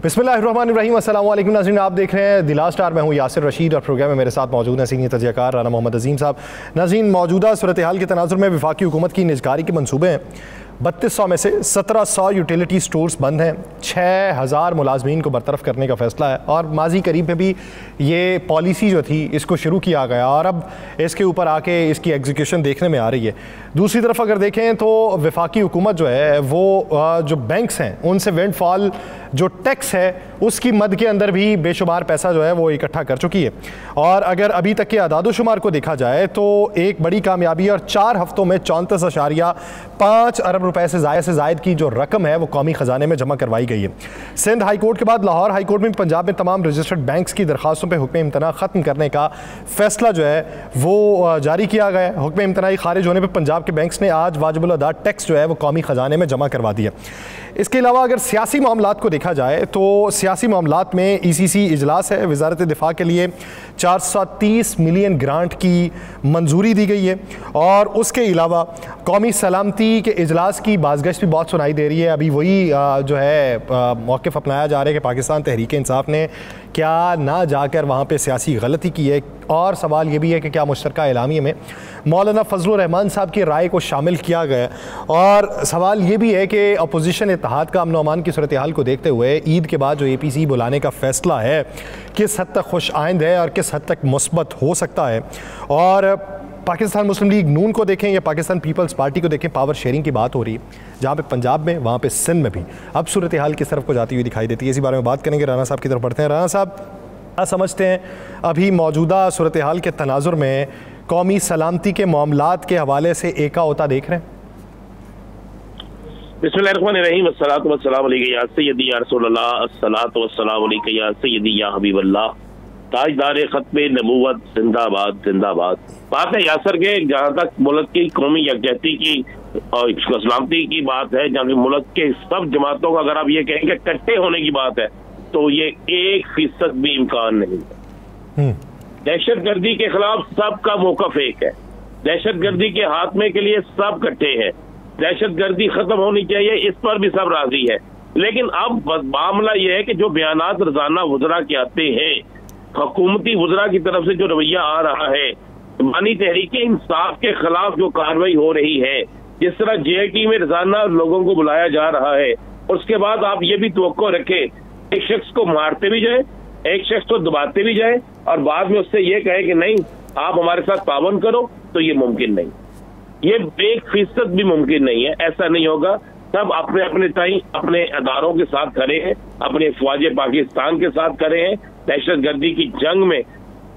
बिस्मिल्लाहिर्रहमानिर्रहीम, अस्सलाम वालेकुम नाज़रीन, आप देख रहे हैं द लास्ट आवर। मैं हूं यासिर रशीद और प्रोग्राम में मेरे साथ मौजूद हैं सीनियर तजज़ियाकार राना मोहम्मद अजीम साहब। नाज़रीन, मौजूदा सूरत हाल के तनाजुर में वफाकी हुकूमत की निजकारी के मनसूबे हैं। 3200 में से 1700 यूटिलिटी स्टोर्स बंद हैं, 6000 मुलाजमीन को बरतरफ करने का फैसला है और माजी करीब में भी ये पॉलिसी जो थी इसको शुरू किया गया और अब इसके ऊपर आके इसकी एग्जीक्यूशन देखने में आ रही है। दूसरी तरफ अगर देखें तो वफाकी हुकूमत जो है वो जो बैंक्स हैं उनसे विंडफॉल जो टैक्स है उसकी मद के अंदर भी बेशुमार पैसा जो है वो इकट्ठा कर चुकी है। और अगर अभी तक के अदादोशुमार को देखा जाए तो एक बड़ी कामयाबी और 4 हफ्तों में 34.5 अरब रुपए से जायद की जो रकम है वो कौमी ख़जाने में जमा करवाई गई है। सिंध हाई कोर्ट के बाद लाहौर हाई कोर्ट में पंजाब में तमाम रजिस्टर्ड बैंक्स की दरखास्तों पर हुक्म इम्तना ख़त्म करने का फैसला जो है वो जारी किया गया है। हुक्म इम्तनाई खारिज होने पर पंजाब के बैंक्स ने आज वाजिबुल अदा टैक्स जो है वो कौमी ख़जाने में जमा करवा दिया। इसके अलावा अगर सियासी मामलात को देखा जाए तो सियासी मामलात में ECC इजलास है। वजारत दिफा के लिए 430 मिलियन ग्रांट की मंजूरी दी गई है और उसके अलावा कौमी सलामती के इजलास की बाज़गश्त भी बहुत सुनाई दे रही है। अभी वही जो है मौक़िफ़ अपनाया जा रहा है कि पाकिस्तान तहरीक इंसाफ ने क्या ना जाकर वहाँ पे सियासी गलती की है। और सवाल ये भी है कि क्या मुश्तरका एलामिया में मौलाना फजलुर रहमान साहब की राय को शामिल किया गया। और सवाल ये भी है कि अपोजिशन इत्तेहाद का अमन अमान की सूरत हाल को देखते हुए ईद के बाद जो APC बुलाने का फ़ैसला है किस हद तक खुश आइंद है और किस हद तक मुस्बत हो सकता है। और पाकिस्तान मुस्लिम लीग नून को देखें या पाकिस्तान पीपल्स पार्टी को देखें, पावर शेयरिंग की बात हो रही है जहाँ पे पंजाब में वहाँ पे सिंध में भी अब सूरत हाल किस तरफ को जाती हुई दिखाई देती है। इसी बारे में बात करेंगे। राना साहब की तरफ बढ़ते हैं। राना साहब, क्या समझते हैं अभी मौजूदा सूरत हाल के तनाजुर में कौमी सलामती के मामलात के हवाले से एका होता देख रहे हैं? बिस्मिल्लाहिर्रहमानिर्रहीम, अस्सलातु वस्सलामु अलैका या सय्यदी या रसूलल्लाह, अस्सलातु वस्सलामु अलैका या सय्यदी या हबीबल्लाह, ताजदार खत्मे नबूवत जिंदाबाद जिंदाबाद। बात है यासर के, जहाँ तक मुल्क की कौमी यकजहती की और सलामती की बात है, जहाँ मुल्क के सब जमातों का अगर आप ये कहें कि इकट्ठे होने की बात है तो ये 1% भी इम्कान नहीं है। दहशतगर्दी के खिलाफ सबका मौक़िफ़ एक है, दहशतगर्दी के खात्मे के लिए सब इकट्ठे हैं, दहशतगर्दी खत्म होनी चाहिए, इस पर भी सब राजी है। लेकिन अब मामला यह है कि जो बयानात रोजाना वज़रा के आते हैं, हुकूमती वज़रा की तरफ से जो रवैया आ रहा है, मानी तहरीक इंसाफ के खिलाफ जो कार्रवाई हो रही है, जिस तरह JIT में रोजाना लोगों को बुलाया जा रहा है, उसके बाद आप ये भी तवक्को रखें एक शख्स को मारते भी जाए, एक शख्स को दबाते भी जाए और बाद में उससे ये कहे कि नहीं आप हमारे साथ तावन करो, तो ये मुमकिन नहीं, ये 1% भी मुमकिन नहीं है। ऐसा नहीं होगा। सब अपने अपने टाइम अपने अदारों के साथ खड़े हैं, अपने फौज पाकिस्तान के साथ खड़े हैं, दहशतगर्दी की जंग में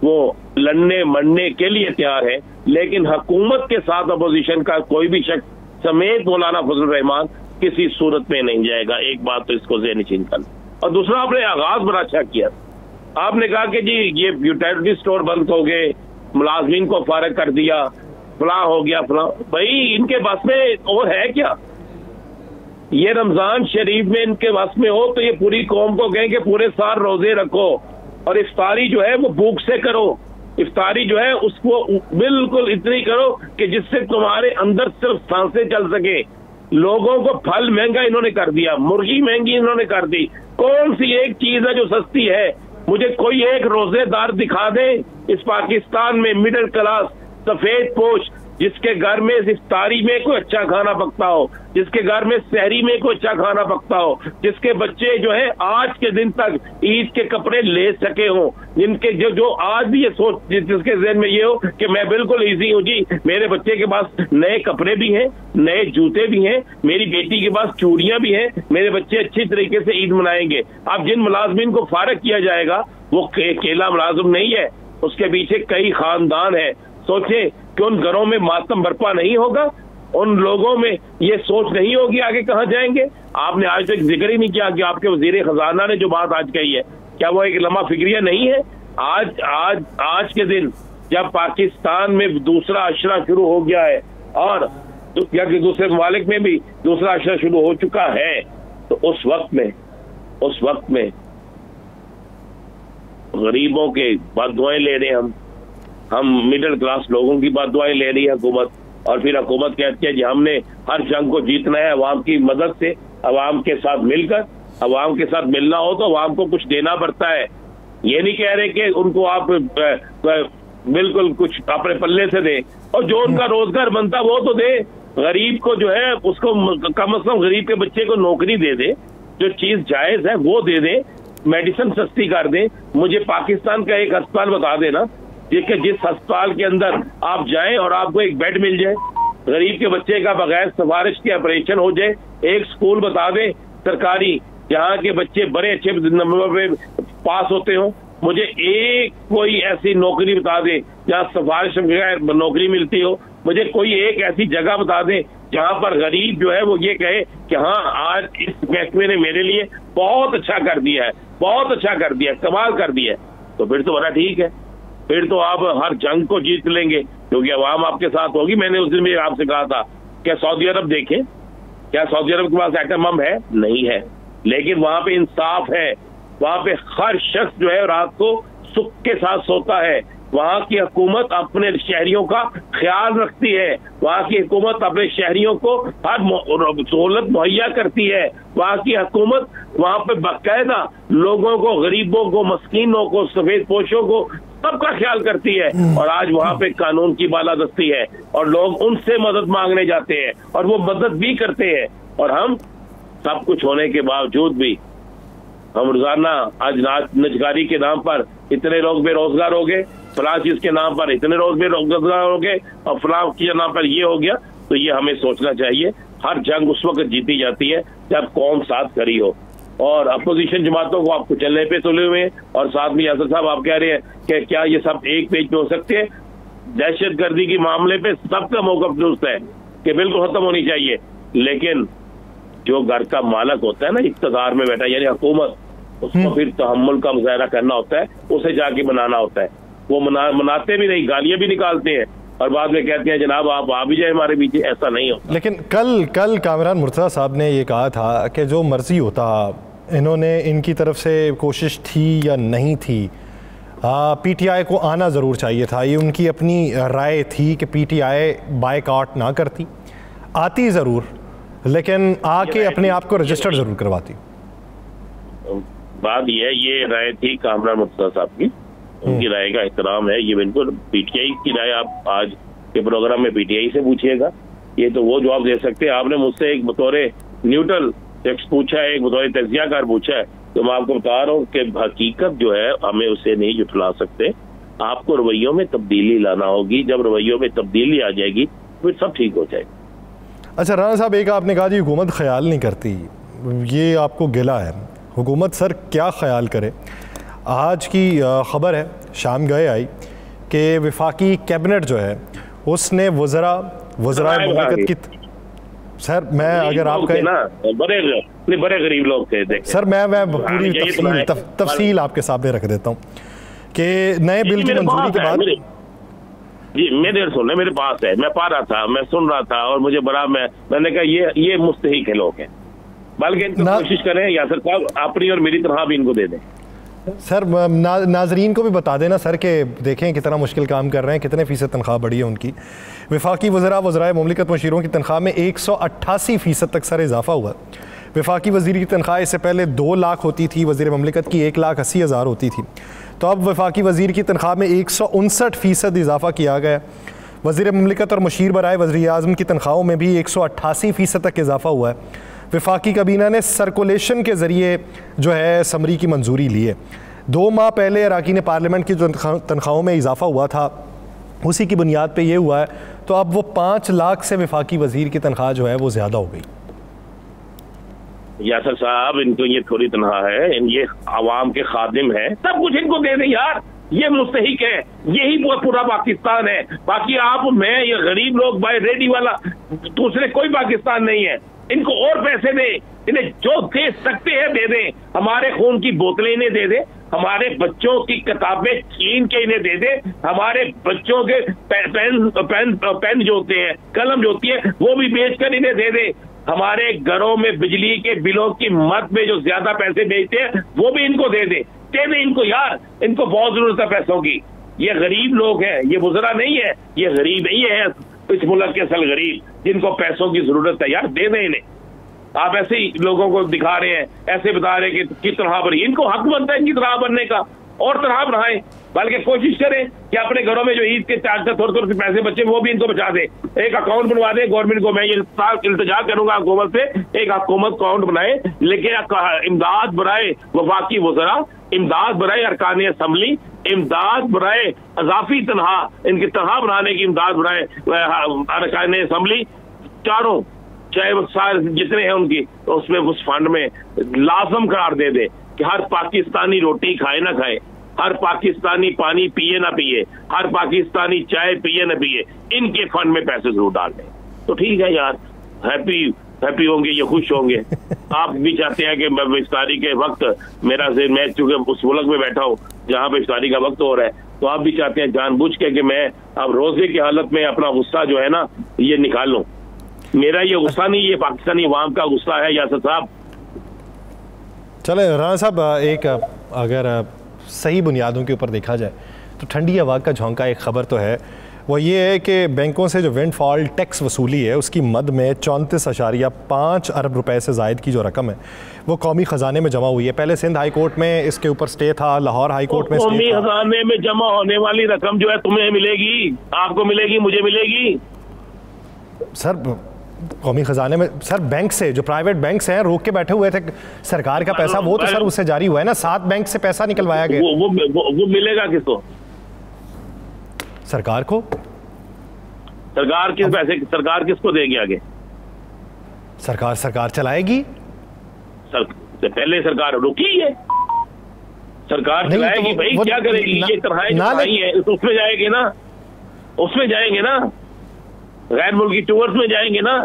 वो लड़ने मरने के लिए तैयार है। लेकिन हुकूमत के साथ अपोजिशन का कोई भी शख्स समेत मौलाना फजलुर रहमान किसी सूरत में नहीं जाएगा। एक बात तो इसको ज़हन-नशीन कर। और दूसरा, आपने आगाज बड़ा अच्छा किया। आपने कहा कि जी ये यूटिलिटी स्टोर बंद हो गए, मुलाजमीन को फारग कर दिया, फलां हो गया फलां। भाई इनके बस में और है क्या? ये रमजान शरीफ में इनके बस में हो तो ये पूरी कौम को कहें कि पूरे साल रोजे रखो और इफ्तारी जो है वो भूख से करो। इफ्तारी जो है उसको बिल्कुल इतनी करो कि जिससे तुम्हारे अंदर सिर्फ सांसें चल सके। लोगों को फल महंगा इन्होंने कर दिया, मुर्गी महंगी इन्होंने कर दी। कौन सी एक चीज है जो सस्ती है? मुझे कोई एक रोजेदार दिखा दे इस पाकिस्तान में, मिडिल क्लास सफेद पोश, जिसके घर में इफ्तारी में कोई अच्छा खाना पकता हो, जिसके घर में सहरी में कोई अच्छा खाना पकता हो, जिसके बच्चे जो है आज के दिन तक ईद के कपड़े ले सके हों, जिनके जो आज भी ये सोच जिसके ज़हन में ये हो कि मैं बिल्कुल इजी हूँ जी, मेरे बच्चे के पास नए कपड़े भी हैं, नए जूते भी हैं, मेरी बेटी के पास चूड़ियां भी हैं, मेरे बच्चे अच्छी तरीके से ईद मनाएंगे। अब जिन मुलाजमीन को फारग किया जाएगा वो अकेला मुलाजिम नहीं है, उसके पीछे कई खानदान है। सोचे कि उन घरों में मातम बर्पा नहीं होगा, उन लोगों में ये सोच नहीं होगी आगे कहाँ जाएंगे। आपने आज तक जिक्र ही नहीं किया कि आपके वजीर खजाना ने जो बात आज कही है, क्या वो एक लम्हा फिक्रिया नहीं है? आज के दिन जब पाकिस्तान में दूसरा अशरा शुरू हो गया है और या कि दूसरे ममालिक में भी दूसरा अशरा शुरू हो चुका है, तो उस वक्त में गरीबों के बददुआएं ले रहे हैं, हम मिडिल क्लास लोगों की बददुआएं ले रही है हुकूमत। और फिर हुकूमत कहती है कि हमने हर जंग को जीतना है अवाम की मदद से, अवाम के साथ मिलकर। अवाम के साथ मिलना हो तो अवाम को कुछ देना पड़ता है। ये नहीं कह रहे कि उनको आप बिल्कुल कुछ अपने पल्ले से दे, और जो उनका रोजगार बनता वो तो दे। गरीब को जो है उसको कम से कम गरीब के बच्चे को नौकरी दे दे, जो चीज जायज है वो दे दे, मेडिसिन सस्ती कर दे। मुझे पाकिस्तान का एक अस्पताल बता देना जिस अस्पताल के अंदर आप जाएं और आपको एक बेड मिल जाए, गरीब के बच्चे का बगैर सिफारिश के ऑपरेशन हो जाए। एक स्कूल बता दे सरकारी जहाँ के बच्चे बड़े अच्छे नंबर पे पास होते हो। मुझे एक कोई ऐसी नौकरी बता दे जहाँ सिफारिश नौकरी मिलती हो। मुझे कोई एक ऐसी जगह बता दे जहाँ पर गरीब जो है वो ये कहे कि हाँ आज इस महकमे ने मेरे लिए बहुत अच्छा कर दिया है, बहुत अच्छा कर दिया है, कमाल कर दिया है। तो फिर तो बड़ा ठीक है, फिर तो आप हर जंग को जीत लेंगे क्योंकि अवाम आपके साथ होगी। मैंने उस दिन भी आपसे कहा था क्या सऊदी अरब देखें, क्या सऊदी अरब के पास एटम बम है? नहीं है, लेकिन वहां पे इंसाफ है। वहां पे हर शख्स जो है रात को सुख के साथ सोता है। वहां की हुकूमत अपने शहरियों का ख्याल रखती है। वहां की हुकूमत अपने शहरियों को हर सहूलत मुहैया करती है। वहां की हुकूमत वहां पे बाकायदा लोगों को, गरीबों को, मस्कीनों को, सफेद पोशों को सबका ख्याल करती है। और आज वहां पे कानून की बालादस्ती है और लोग उनसे मदद मांगने जाते हैं और वो मदद भी करते हैं। और हम सब कुछ होने के बावजूद भी हम रोजाना आज नजगारी के नाम पर इतने लोग बेरोजगार हो गए, फलां चीज के नाम पर इतने लोग बेरोजगार हो गए और फलां के नाम पर ये हो गया। तो ये हमें सोचना चाहिए, हर जंग उस वक्त जीती जाती है जब कौम साथ खड़ी हो। और अपोजिशन जमातों को आपको चलने पे तुले हुए हैं। और साथ में यासर साहब आप कह रहे हैं कि क्या ये सब एक पेज पे हो सकते हैं? दहशतगर्दी के मामले पे सबका मौक़िफ़ दुरुस्त है कि बिल्कुल खत्म होनी चाहिए, लेकिन जो घर का मालक होता है ना इक़्तिदार में बैठा यानी हुकूमत, उसको फिर तहम्मुल का मुज़ाहरा करना होता है, उसे जाके मनाना होता है। वो मनाते भी नहीं, गालियां भी निकालते हैं और बाद में कहते हैं जनाब आप आ भी जाए हमारे पीछे। ऐसा नहीं होता। लेकिन कल कामरान मुर्तज़ा साहब ने ये कहा था कि जो मर्जी होता, इन्होंने इनकी तरफ से कोशिश थी या नहीं थी, PTI को आना ज़रूर चाहिए था। ये उनकी अपनी राय थी कि PTI बायकॉट ना करती, आती ज़रूर, लेकिन आके अपने आप को रजिस्टर ज़रूर करवाती। बात ये राय थी कामरान मुर्तज़ा साहब की, उनकी राय का एहतराम है। ये बिल्कुल PTI की राय आप आज के प्रोग्राम में PTI से पूछिएगा, ये तो वो जवाब दे सकते हैं। आपने मुझसे एक बतौर न्यूट्रल टेक्स्ट पूछा है, एक बतौर तजियाकार पूछा है, तो मैं आपको बता रहा हूँ कि हकीकत जो है हमें उसे नहीं जुटला सकते। आपको रवैयों में तब्दीली लाना होगी। जब रवैयों में तब्दीली आ जाएगी फिर सब ठीक हो जाएगा। अच्छा राना साहब, एक आपने कहा जी हुकूमत ख्याल नहीं करती, ये आपको गिला है। हुकूमत सर क्या ख्याल करे? आज की ख़बर है, शाम गए आई कि वफाकी कैबिनेट जो है उसने वज़राए मुमलिकत की सर मैं अगर आप कहें बड़े गरीब लोग थे सर, मैं पूरी तफसील आपके सामने रख देता हूँ कि नए बिल की मंजूरी के बाद जी मेरे पास है, मैं पा रहा था, मैं सुन रहा था और मुझे बड़ा मैंने कहा ये मुस्तहिक है लोग हैं, बल्कि इनको कोशिश करें यासर साहब अपनी और मेरी तनख्वाह भी इनको दे दें। सर नाजरीन को भी बता देना सर कि देखें कितना मुश्किल काम कर रहे हैं, कितने फ़ीसद तनख्वाह बढ़ी है उनकी। वफाकी वज़राए मुमलिकत मशीरों की तनख्वाह में 188% तक सर इजाफा हुआ। वफाकी वज़ीर की तनख्वाह इससे पहले 2 लाख होती थी, वज़ीर मुमलिकत की 1,80,000 होती थी, तो अब वफाकी वज़ीर की तनख्वाह में 159% इजाफा किया गया। वज़ीर मुमलिकत और मुशीर बराए वज़ीर आज़म की तनख्वाहों में भी 188% तक इजाफा हुआ है। वफाकी काबीना ने सर्कुलेशन के ज़रिए जो है समरी की मंजूरी ली है। 2 माह पहले अरकान पार्लियामेंट की जो तनख्वाहों में इजाफा हुआ था उसी की बुनियाद पे ये हुआ है, तो अब वो 5 लाख से वफाकी वज़ीर की तनख्वाह जो है वो ज़्यादा हो गई। यासर साहब इनको ये थोड़ी तनख्वाह है, ये आवाम के खादिम है, सब कुछ इनको दे दें यार, ये मुस्तहिक है, यही पूरा पाकिस्तान है। बाकी आप मैं ये गरीब लोग भाई रेडी वाला दूसरे कोई पाकिस्तान नहीं है। इनको और पैसे दे, इन्हें जो दे सकते हैं दे दें। हमारे खून की बोतलें इन्हें दे दे, हमारे बच्चों की किताबें छीन के इन्हें दे दे, हमारे बच्चों के पेन जो होते हैं, कलम जो होती है वो भी बेचकर इन्हें दे दे। हमारे घरों में बिजली के बिलों की मद में जो ज्यादा पैसे बेचते हैं वो भी इनको दे दे इनको यार, इनको बहुत जरूरत है पैसों की। ये गरीब लोग हैं, ये वज़रा नहीं है, ये गरीब नहीं है इस मुल्क के असल गरीब जिनको पैसों की जरूरत है यार, दे दें इन्हें। आप ऐसे ही लोगों को दिखा रहे हैं, ऐसे बता रहे हैं कि तरह बनी। इनको हक बनता है इनकी तरह बनने का, और तरह बनाए, बल्कि कोशिश करें कि अपने घरों में जो ईद के चार्ज थोड़े थोड़े से पैसे बचे वो भी इनको बचा दे। एक अकाउंट बनवा दे गवर्नमेंट को। मैं ये इल्तिजा करूंगा हुकूमत से, एक हुकूमत अकाउंट बनाए, लेकिन इमदाद बनाए वफाकी वज़रा, इमदाद बनाए अरकान असम्बली, इमदाद बनाए अजाफी तनहा, इनकी तनहा बनाने की इमदाद बनाए अरकान असम्बली चारों, चाहे वो सारे जितने हैं उनकी, उसमें उस फंड में लाजम करार दे दे कि हर पाकिस्तानी रोटी खाए ना खाए, हर पाकिस्तानी पानी पिए ना पिए, हर पाकिस्तानी चाय पिए ना पिए, इनके फंड में पैसे जरूर डाल दें। तो ठीक है यार, हैप्पी होंगे, ये खुश होंगे। आप भी चाहते हैं कि मैं इफ्तारी के वक्त मैं चूंकि उस मुल्क में बैठा हूँ जहाँ पे इफ्तारी का वक्त हो रहा है, तो आप भी चाहते हैं जानबूझ के कि मैं अब रोजे की हालत में अपना गुस्सा जो है ना ये निकाल लूं। मेरा ये गुस्सा नहीं, ये पाकिस्तानी अवाम का गुस्सा है यासर साहब। चले राना साहब, एक अगर सही बुनियादों के ऊपर देखा जाए तो ठंडी हवा का झोंका एक ख़बर तो है, वो ये है कि बैंकों से जो विंडफॉल टैक्स वसूली है उसकी मद में 34.5 अरब रुपए से ज़ायद की जो रकम है वो कौमी ख़जाने में जमा हुई है। पहले सिंध हाई कोर्ट में इसके ऊपर स्टे था, लाहौर हाई कोर्ट में कौमी खजाने में जमा होने वाली रकम जो है तुम्हें मिलेगी, आपको मिलेगी, मुझे मिलेगी। सर कौमी खजाने में सर बैंक से जो प्राइवेट बैंक्स हैं रोक के बैठे हुए थे सरकार का पैसा, वो तो सर उससे जारी हुआ है ना, 7 बैंक से पैसा निकलवाया गया। वो मिलेगा किसको? सरकार को। सरकार किस पैसे, सरकार किसको देगी आगे? सरकार चलाएगी। पहले सरकार रुकी है, सरकार चलाएगी तो भाई, क्या करेगी? ये तरह है उसमें जाएंगे ना, उसमें जाएंगे ना, गैर मुल्की टूर्स में जाएंगे ना।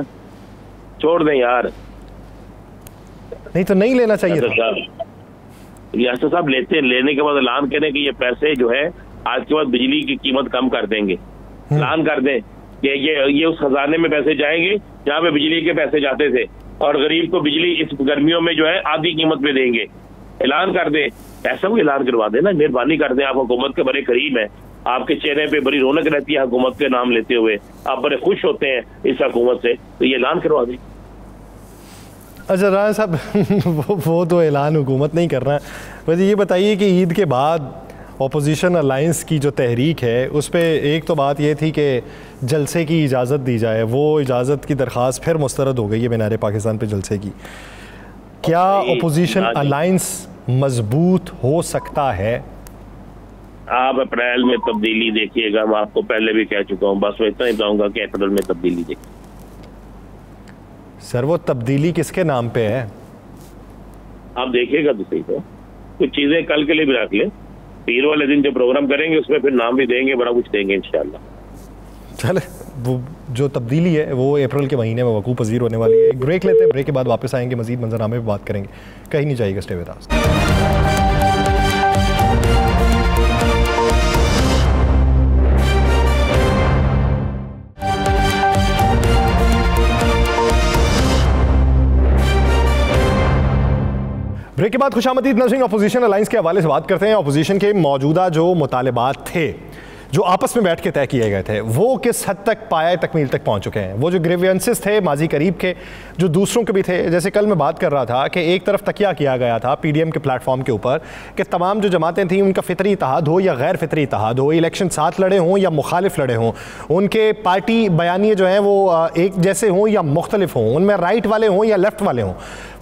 छोड़ दें यार, नहीं तो नहीं लेना चाहिए। यासर साहब लेने के बाद ऐलान करें कि ये पैसे जो है आज के बाद बिजली की कीमत कम कर देंगे। ऐलान कर दें कि ये उस खजाने में पैसे जाएंगे जहाँ पे बिजली के पैसे जाते थे, और गरीब को बिजली इस गर्मियों में जो है आधी कीमत पे देंगे। ऐलान कर दें, ऐसा भी ऐलान करवा देना, मेहरबानी कर दें। आप हुकूमत के बड़े करीब हैं, आपके चेहरे पे बड़ी रौनक रहती है हुकूमत के नाम लेते हुए, आप बड़े खुश होते हैं इस हुकूमत से, तो ये ऐलान करवा दें। अच्छा राना साहब वो तो ऐलान हुकूमत नहीं कर रहा है। वैसे ये बताइए कि ईद के बाद अपोजिशन अलायंस की जो तहरीक है उस पर एक तो बात ये थी कि जलसे की इजाज़त दी जाए, वो इजाज़त की दरख्वास्त फिर मुस्तरद हो गई है मीनार पाकिस्तान पे जलसे की। क्या अपोजिशन अलायंस मजबूत हो सकता है? आप अप्रैल में तब्दीली देखिएगा, मैं आपको पहले भी कह चुका हूँ, बस मैं इतना ही बताऊंगा कि अप्रैल में तब्दीली देखिए। सर वो तब्दीली किसके नाम पे है? आप देखिएगा तो सही, तो कुछ चीजें कल के लिए भी रख ले, पीर वाले दिन जो प्रोग्राम करेंगे उसमें फिर नाम भी देंगे, बड़ा कुछ देंगे इंशाल्लाह। चले वो जो तब्दीली है वो अप्रैल के महीने में वकूफ़ पज़ीर होने वाली है। एक ब्रेक लेते हैं, ब्रेक के बाद वापस आएंगे, मज़ीद मंजरनामे पे बात करेंगे, कहीं नहीं जाइएगा, स्टे विद अस। ब्रेक के बाद खुशामदीद नाज़रीन, अपोजिशन अलायंस के हवाले से बात करते हैं। अपोजिशन के मौजूदा जो मुतालिबात थे जो आपस में बैठ के तय किए गए थे वो किस हद तक पाया तकमील तक पहुंच चुके हैं? वो जो ग्रीवेंसेस थे माजी करीब के, जो दूसरों के भी थे, जैसे कल मैं बात कर रहा था कि एक तरफ तकिया किया गया था पीडीएम के प्लेटफॉर्म के ऊपर कि तमाम जो जमातें थीं उनका फितरी इत्तेहाद हो या गैर फितरी इत्तेहाद हो, इलेक्शन साथ लड़े हों या मुखालिफ लड़े हों, उनके पार्टी बयानिए जो हैं वो एक जैसे हों या मुख्तलिफ हों, उनमें राइट वाले हों या लेफ्ट वाले हों,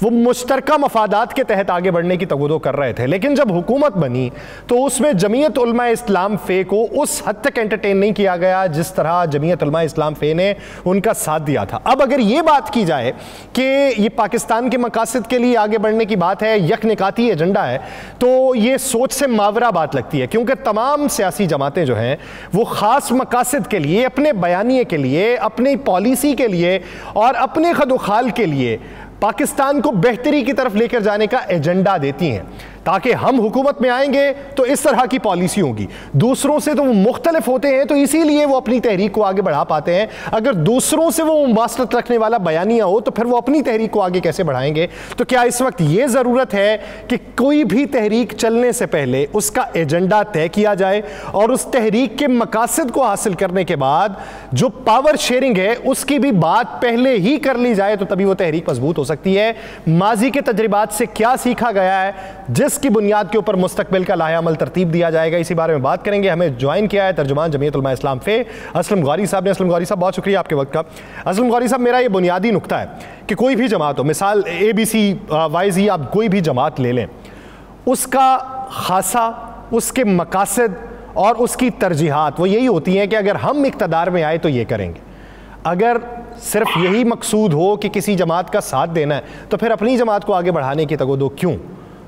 वो मुश्तरका मफादात के तहत आगे बढ़ने की तगदो कर रहे थे। लेकिन जब हुकूमत बनी तो उसमें जमीयत उलमा इस्लाम फ़े को उस हद तक एंटरटेन नहीं किया गया जिस तरह जमीयत उलमा इस्लाम फ़े ने उनका साथ दिया था। अब अगर ये बात की जाए कि ये पाकिस्तान के मकासद के लिए आगे बढ़ने की बात है, यकनिकाती एजेंडा है, तो ये सोच से मावरा बात लगती है, क्योंकि तमाम सियासी जमातें जो हैं वो ख़ास मकासद के लिए, अपने बयानिए के लिए, अपनी पॉलिसी के लिए और अपने खदोखाल के लिए पाकिस्तान को बेहतरी की तरफ लेकर जाने का एजेंडा देती हैं। ताकि हम हुकूमत में आएंगे तो इस तरह की पॉलिसी होगी। दूसरों से तो वो मुख्तलिफ होते हैं, तो इसीलिए वो अपनी तहरीक को आगे बढ़ा पाते हैं। अगर दूसरों से वो मुबासरत रखने वाला बयानिया हो तो फिर वो अपनी तहरीक को आगे कैसे बढ़ाएंगे? तो क्या इस वक्त ये ज़रूरत है कि कोई भी तहरीक चलने से पहले उसका एजेंडा तय किया जाए और उस तहरीक के मकासद को हासिल करने के बाद जो पावर शेयरिंग है उसकी भी बात पहले ही कर ली जाए, तो तभी वो तहरीक मजबूत हो सकती है। माजी के तजर्बात से क्या सीखा गया है जिसकी बुनियाद के ऊपर मुस्तकबिल का लाहेअमल तरतीब दिया जाएगा, इसी बारे में बात करेंगे। हमें ज्वाइन किया है तर्जुमान जमीयत उलमा इस्लाम फे असलम गौरी साहब ने। असलम गौरी साहब, बहुत शुक्रिया आपके वक्त का। असलम गौरी साहब, मेरा ये बुनियादी नुक्ता है कि कोई भी जमात हो, मिसाल ABC YZ, आप कोई भी जमात ले लें, उसका खासा, उसके मकासद और उसकी तरजीहात वो यही होती हैं कि अगर हम इक़्तिदार में आए तो ये करेंगे। अगर सिर्फ यही मकसूद हो कि किसी जमात का साथ देना है तो फिर अपनी जमात को आगे बढ़ाने की तगोदो क्यों?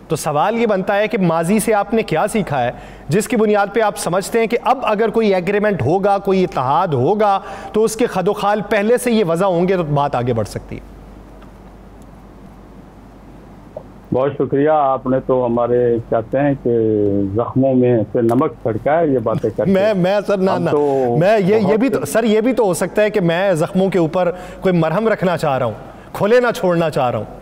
तो सवाल ये बनता है कि माजी से आपने क्या सीखा है जिसकी बुनियाद पे आप समझते हैं कि अब अगर कोई एग्रीमेंट होगा, कोई इत्तेहाद होगा तो उसके खदोखाल पहले से ये वजह होंगे तो बात आगे बढ़ सकती है। बहुत शुक्रिया। आपने तो हमारे कहते हैं कि जख्मों में से नमक छिड़का है ये बातें करके। मैं सर ना तो मैं ये भी तो सर ये भी तो हो सकता है कि मैं जख्मों के ऊपर कोई मरहम रखना चाह रहा हूँ, खुले ना छोड़ना चाह रहा हूँ।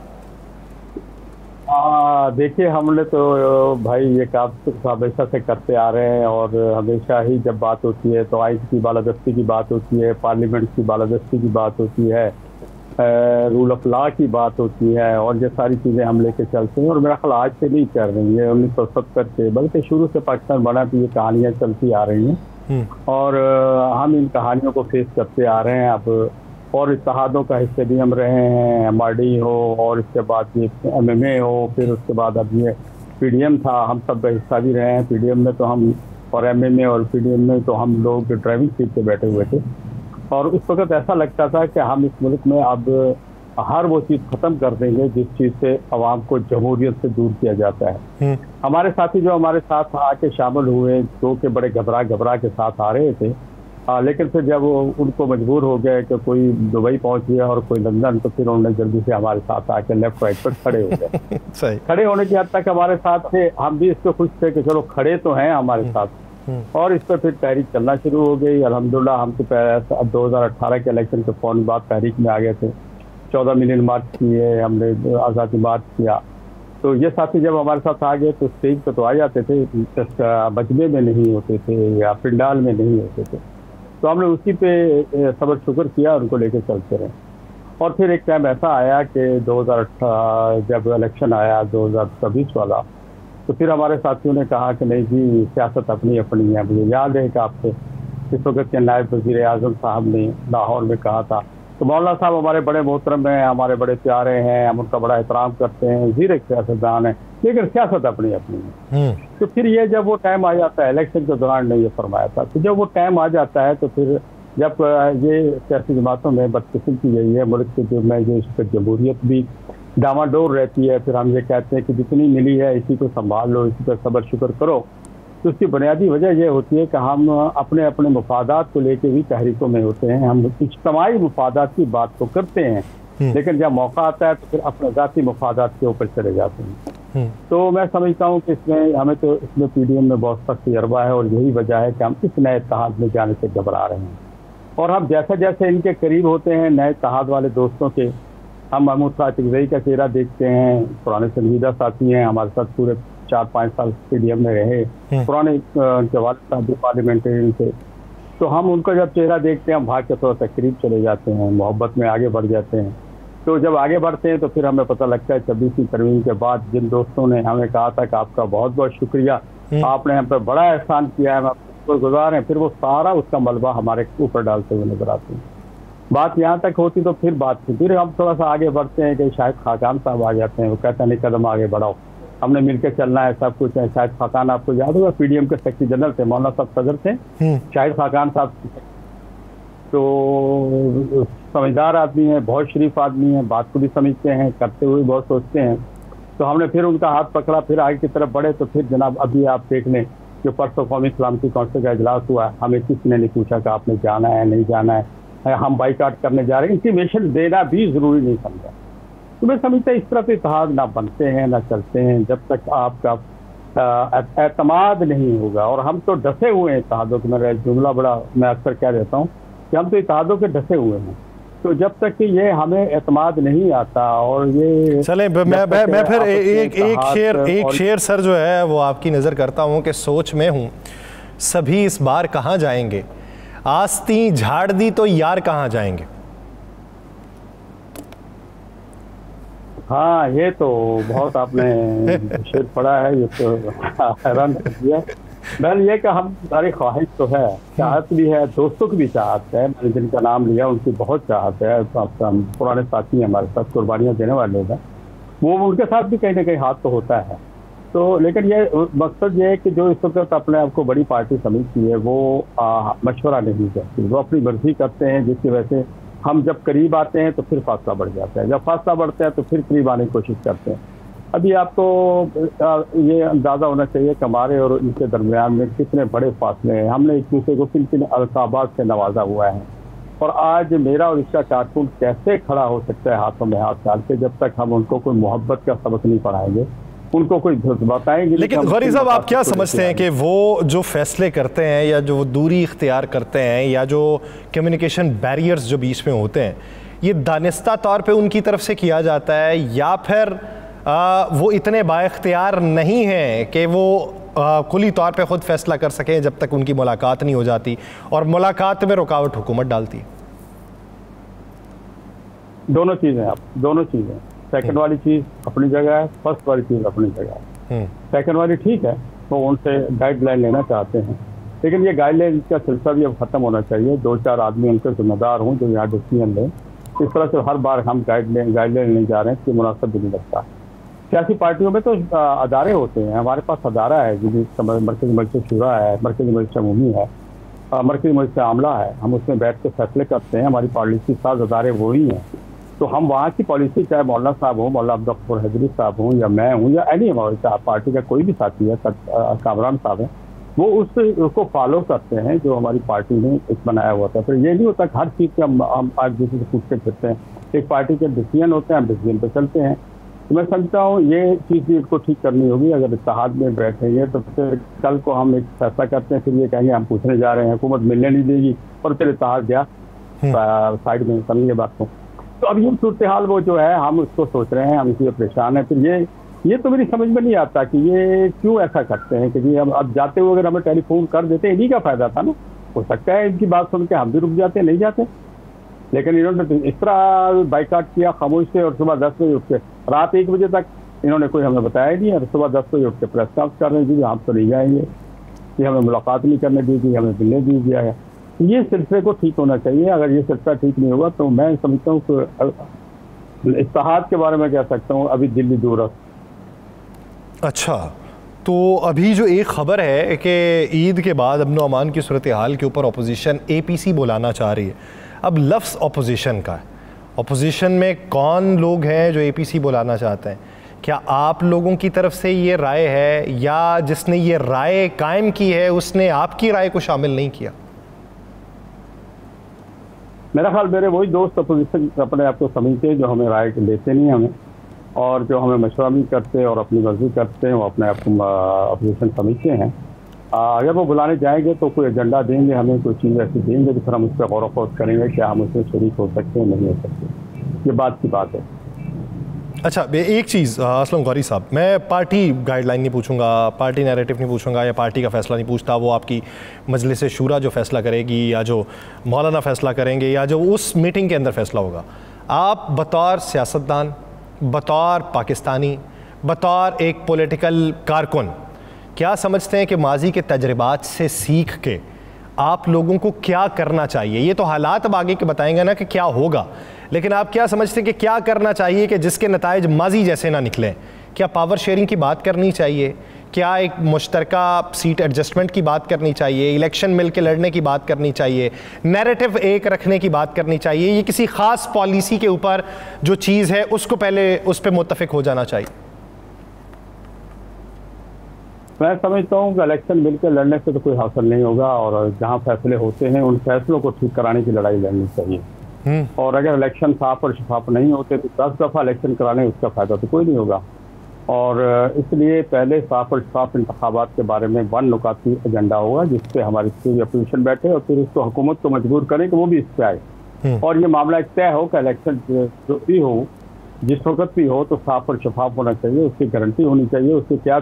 देखिए, हमने तो भाई ये काम हमेशा से करते आ रहे हैं और हमेशा ही जब बात होती है तो आइन की बालादस्ती की बात होती है, पार्लियामेंट की बालादस्ती की बात होती है, रूल ऑफ लॉ की बात होती है और ये सारी चीज़ें हम लेके चलते हैं। और मेरा ख्याल आज से नहीं कर रही है, 1970 से, बल्कि शुरू से पाकिस्तान बना तो ये कहानियाँ चलती आ रही हैं और हम इन कहानियों को फेस करते आ रहे हैं अब। और इत्तेहादों का हिस्से भी हम रहे हैं, MRD हो और इसके बाद ये MMA हो, फिर उसके बाद अब ये PDM था, हम सब का हिस्सा भी रहे हैं। PDM में तो हम और MMA और PDM में तो हम लोग ड्राइविंग सीट पे बैठे हुए थे और उस वक्त ऐसा लगता था कि हम इस मुल्क में अब हर वो चीज़ ख़त्म कर देंगे जिस चीज़ से आवाम को जमहूरियत से दूर किया जाता है। हमारे साथी जो हमारे साथ आके शामिल हुए, जो कि बड़े घबरा के साथ आ रहे थे, लेकिन फिर जब उनको मजबूर हो गए कि कोई दुबई पहुंच गया और कोई लंदन, तो फिर उन्होंने जल्दी से हमारे साथ आके लेफ्ट राइट पर खड़े हो गए। खड़े होने की हद तक हमारे साथ थे, हम भी इसको खुश थे कि चलो खड़े तो हैं हमारे साथ। और इस पर फिर तहरीक चलना शुरू हो गई। अल्हम्दुलिल्लाह हम तो 2018 के इलेक्शन के फौरन बाद तहरीक में आ गए थे। 14 मिलियन मार्च किए हमने, आज़ादी मार्च किया। तो ये साथी जब हमारे साथ आ गए तो स्टेज पर तो आ जाते थे, मजमे में नहीं होते थे या पिंडाल में नहीं होते थे, तो हमने उसी पे सब्र शुक्र किया, उनको लेके चलते रहे। और फिर एक टाइम ऐसा आया कि 2018 जब इलेक्शन आया 2024 वाला, तो फिर हमारे साथियों ने कहा कि नहीं जी, सियासत अपनी अपनी है। मुझे याद है कि आपसे इस वक्त के नायब वज़ीर आज़म साहब ने लाहौर में कहा था। तो मौलाना साहब हमारे बड़े मोहतरम हैं, हमारे बड़े प्यारे हैं, हम उनका बड़ा एहतराम करते हैं, ज़ीर एक सियासतदान है, लेकिन सियासत अपनी अपनी है। तो फिर ये जब वो टाइम आ जाता है, इलेक्शन के दौरान ने ये फरमाया था, तो जब वो टाइम आ जाता है तो फिर जब ये सियासी जमातों में बदकिस्मती यही है, मुल्क के जो में जो इस पर जमहूरियत भी डामाडोल रहती है, फिर हम ये कहते हैं कि जितनी मिली है इसी को संभाल लो, इसी पर सब्र शुक्र करो। तो उसकी बुनियादी वजह यह होती है कि हम अपने अपने मुफादात को लेके भी तहरीकों में होते हैं, हम इज्तिमाई मुफादात की बात तो करते हैं, लेकिन जब मौका आता है तो फिर अपने ज़ाती मुफादात के ऊपर चले जाते हैं। तो मैं समझता हूँ कि इसमें PDM में बहुत सख्त तजर्बा है और यही वजह है कि हम इस नए इत्तेहाद में जाने से घबरा रहे हैं। और हम जैसे जैसे इनके करीब होते हैं नए इत्तेहाद वाले दोस्तों के, हम महमूद सातिकजई का चेहरा देखते हैं, पुराने संजीदा साथी हैं, हमारे साथ पूरे 4-5 साल PDM में रहे, पुराने उनके वालिद साहब भी पार्लियामेंटेरियन थे। तो हम उनका जब चेहरा देखते हैं हम भाग के थोड़ा सा करीब चले जाते हैं, मोहब्बत में आगे बढ़ जाते हैं। तो जब आगे बढ़ते हैं तो फिर हमें पता लगता है 26वीं तरमीम के बाद जिन दोस्तों ने हमें कहा था कि आपका बहुत बहुत शुक्रिया, आपने हम पर बड़ा एहसान किया है, हम आपको गुजार हैं, फिर वो सारा उसका मलबा हमारे ऊपर डालते हुए नजर आते हैं। बात यहाँ तक होती तो फिर फिर हम थोड़ा सा आगे बढ़ते हैं कि शायद खाकान साहब आ जाते हैं, वो कहते हैं नहीं कदम आगे बढ़ाओ, हमने मिलकर चलना है, सब कुछ है। शायद खाकान आपको याद होगा PDM के सेक्रेटरी जनरल थे, मौलाना साहब सदर थे, शायद खाकान साहब तो समझदार आदमी है, बहुत शरीफ आदमी है, बात को भी समझते हैं, करते हुए बहुत सोचते हैं। तो हमने फिर उनका हाथ पकड़ा, फिर आगे की तरफ बढ़े। तो फिर जनाब अभी आप देख लें जो परसों कौमी सलामती काउंसिल का इजलास हुआ है, हमें किसी ने नहीं पूछा कि आपने जाना है नहीं जाना है, हम बाइकाट करने जा रहे हैं, इंटीमेशन देना भी जरूरी नहीं समझा। तो मैं समझता इस तरह से इत्तेहाद ना बनते हैं ना चलते हैं जब तक आपका एतमाद नहीं होगा। और हम तो डसे हुए हैं इत्तेहादों के, मेरा जुमला बड़ा मैं अक्सर कह देता हूँ कि हम तो इत्तेहादों के डसे हुए हैं। तो जब तक कि ये हमें एतमाद नहीं आता और ये चले मैं फिर एक शेर सर जो है वो आपकी नज़र करता हूँ कि सोच में हूँ सभी इस बार कहाँ जाएंगे, आस्ती झाड़ दी तो यार कहाँ जाएंगे। हाँ, ये तो बहुत आपने शेर पढ़ा है, ये तो हैरान कर दिया। बहन ये कि हम सारी ख्वाहिश तो है, चाहत भी है, दोस्तों की भी चाहत है। मैंने जिनका नाम लिया उनकी बहुत चाहत है, पुराने साथी हैं हमारे साथ, कुर्बानियाँ देने वाले हैं, वो उनके साथ भी कहीं ना कहीं हाथ तो होता है। तो लेकिन ये मकसद ये है कि जो इस वक्त अपने आप को बड़ी पार्टी समझती है वो मशवरा नहीं करती, वो अपनी मर्जी करते हैं, जिसकी वजह से हम जब करीब आते हैं तो फिर फासला बढ़ जाता है, जब फासला बढ़ता है तो फिर करीब आने की कोशिश करते हैं। अभी आपको ये अंदाज़ा होना चाहिए कि हमारे और इनके दरमियान में कितने बड़े फासले हैं। हमने एक दूसरे को किन किन अलकाबात से नवाजा हुआ है, और आज मेरा और इसका कारकुन कैसे खड़ा हो सकता है हाथों में हाथ डाल के, जब तक हम उनको कोई मोहब्बत का सबक नहीं पढ़ाएंगे, उनको कोई बताएंगे। लेकिन गौरी साहब, आप क्या समझते हैं कि वो जो फैसले करते हैं या जो दूरी इख्तियार करते हैं या जो कम्युनिकेशन बैरियर्स जो बीच में होते हैं, ये दानिस्ता तौर पे उनकी तरफ से किया जाता है या फिर वो इतने बाइख्तियार नहीं हैं कि वो कुली तौर पे ख़ुद फैसला कर सकें जब तक उनकी मुलाकात नहीं हो जाती और मुलाकात में रुकावट हुकूमत डालती है? दोनों चीज़ें, आप दोनों चीज़ें, सेकंड वाली चीज़ अपनी जगह है, फर्स्ट वाली चीज़ अपनी जगह है। सेकंड वाली ठीक है, वो उनसे गाइडलाइन लेना चाहते हैं, लेकिन ये गाइडलाइन का सिलसिला भी अब ख़त्म होना चाहिए। 2-4 आदमी उनके जिम्मेदार हों जो यहाँ डिसीजन लें। इस तरह से हर बार हम गाइडलाइन लेने जा रहे हैं, इसकी मुनासिब भी नहीं लगता। सियासी पार्टियों में तो अदारे होते हैं, हमारे पास अदारा है जिसका मरकज़ी मजलिस शुरा है, मरकज़ी मजलिस अमूमी है, मरकज़ी मजलिस आमला है, हम उसमें बैठ के फैसले करते हैं। हमारी पॉलिसी साज अदारे वही हैं, तो हम वहाँ की पॉलिसी, चाहे मौलाना साहब हो, मौलाना अब्दुल गफ्फार हैदरी साहब हों या मैं हूँ या एनी पार्टी का कोई भी साथी है, कामरान साहब हैं, वो उसको फॉलो करते हैं जो हमारी पार्टी ने एक बनाया हुआ था। तो ये नहीं होता कि हर चीज़ के हम आज दूसरे से पूछते फिरते हैं। एक पार्टी के डिसीजन होते हैं, हम डिसीजन पे चलते हैं। तो मैं समझता हूँ ये चीज़ भी इनको ठीक करनी होगी। अगर इत्तेहाद में बैठेंगे तो फिर कल को हम एक फैसला करते हैं, फिर ये कहेंगे हम पूछने जा रहे हैं, हुकूमत मिलने नहीं देगी, और फिर इत्तेहाद गया साइड में, समझिए बात को। तो अब ये सूरत हाल वो जो है हम उसको सोच रहे हैं, हम इसी परेशान हैं। फिर ये तो मेरी समझ में नहीं आता कि ये क्यों ऐसा करते हैं कि जी हम अब जाते हुए अगर हमें टेलीफोन कर देते, इन्हीं का फायदा था ना। हो सकता है इनकी बात सुन के हम भी रुक जाते, नहीं जाते, लेकिन इन्होंने इस तरह बाइकाट किया खामोश से, और सुबह 10 बजे उठ के रात 1 बजे तक इन्होंने कोई हमें बताया नहीं, और सुबह 10 बजे उठ के प्रेस कॉन्फ्रेंस कर रहे हैं, हम तो नहीं जाएंगे, ये हमें मुलाकात नहीं करने दी गई, हमें मिलने दी गया है। ये सिलसिले को ठीक होना चाहिए। अगर ये सिलसिला ठीक नहीं होगा तो मैं समझता हूँ कि इत्तेहाद के बारे में कह सकता हूँ अभी दिल्ली दूर है। अच्छा, तो अभी जो एक ख़बर है कि ईद के बाद अमन अमान की सूरत हाल के ऊपर अपोजिशन APC बुलाना चाह रही है। अब लफ्ज़ अपोजिशन का है, अपोजिशन में कौन लोग हैं जो APC बुलाना चाहते हैं? क्या आप लोगों की तरफ से ये राय है या जिसने ये राय कायम की है उसने आपकी राय को शामिल नहीं किया? मेरा ख्याल मेरे वही दोस्त अपोजिशन अपने आप को समझते हैं जो हमें राय लेते नहीं हमें, और जो हमें मशवरा भी करते हैं और अपनी मर्जी करते हैं, वो अपने आप को अपोजिशन समझते हैं। अगर वो बुलाने जाएंगे तो कोई एजेंडा देंगे हमें, कोई चीज़ ऐसी देंगे तो फिर हम उस पर गौर व फौज करेंगे क्या हम उसमें शरीक हो सकते हैं, नहीं हो सकते। ये बात की बात है। अच्छा, एक चीज़ असलम गौरी साहब, मैं पार्टी गाइडलाइन नहीं पूछूंगा, पार्टी नैरेटिव नहीं पूछूंगा या पार्टी का फ़ैसला नहीं पूछता, वो आपकी मजलिस शूरा जो फ़ैसला करेगी या जो मौलाना फ़ैसला करेंगे या जो उस मीटिंग के अंदर फ़ैसला होगा। आप बतौर सियासतदान, बतौर पाकिस्तानी, बतौर एक पॉलिटिकल कारकुन, क्या समझते हैं कि माजी के तजर्बात से सीख के आप लोगों को क्या करना चाहिए? ये तो हालात अब आगे के बताएंगे ना कि क्या होगा, लेकिन आप क्या समझते हैं कि क्या करना चाहिए कि जिसके नताइज माजी जैसे ना निकलें? क्या पावर शेयरिंग की बात करनी चाहिए? क्या एक मुश्तरका सीट एडजस्टमेंट की बात करनी चाहिए? इलेक्शन मिल के लड़ने की बात करनी चाहिए? नैरेटिव एक रखने की बात करनी चाहिए? ये किसी ख़ास पॉलिसी के ऊपर जो चीज़ है उसको पहले उस पर मुत्तफिक हो जाना चाहिए? मैं समझता हूँ कि इलेक्शन मिलकर लड़ने से तो कोई हासिल नहीं होगा, और जहाँ फैसले होते हैं उन फैसलों को ठीक कराने की लड़ाई लड़नी चाहिए। और अगर इलेक्शन साफ और शफाफ नहीं होते तो 10 दफ़ा इलेक्शन कराने उसका फ़ायदा तो कोई नहीं होगा। और इसलिए पहले साफ और शफाफ इंतखाबात के बारे में वन नुकाती एजेंडा होगा जिससे हमारी पूरी अपोजिशन बैठे और फिर उसको हुकूमत को मजबूर करें कि वो भी इस पर आए और ये मामला एक तय हो कि इलेक्शन जो भी हो जिस वक्त भी हो तो साफ और शफाफ होना चाहिए, उसकी गारंटी होनी चाहिए। उसके क्या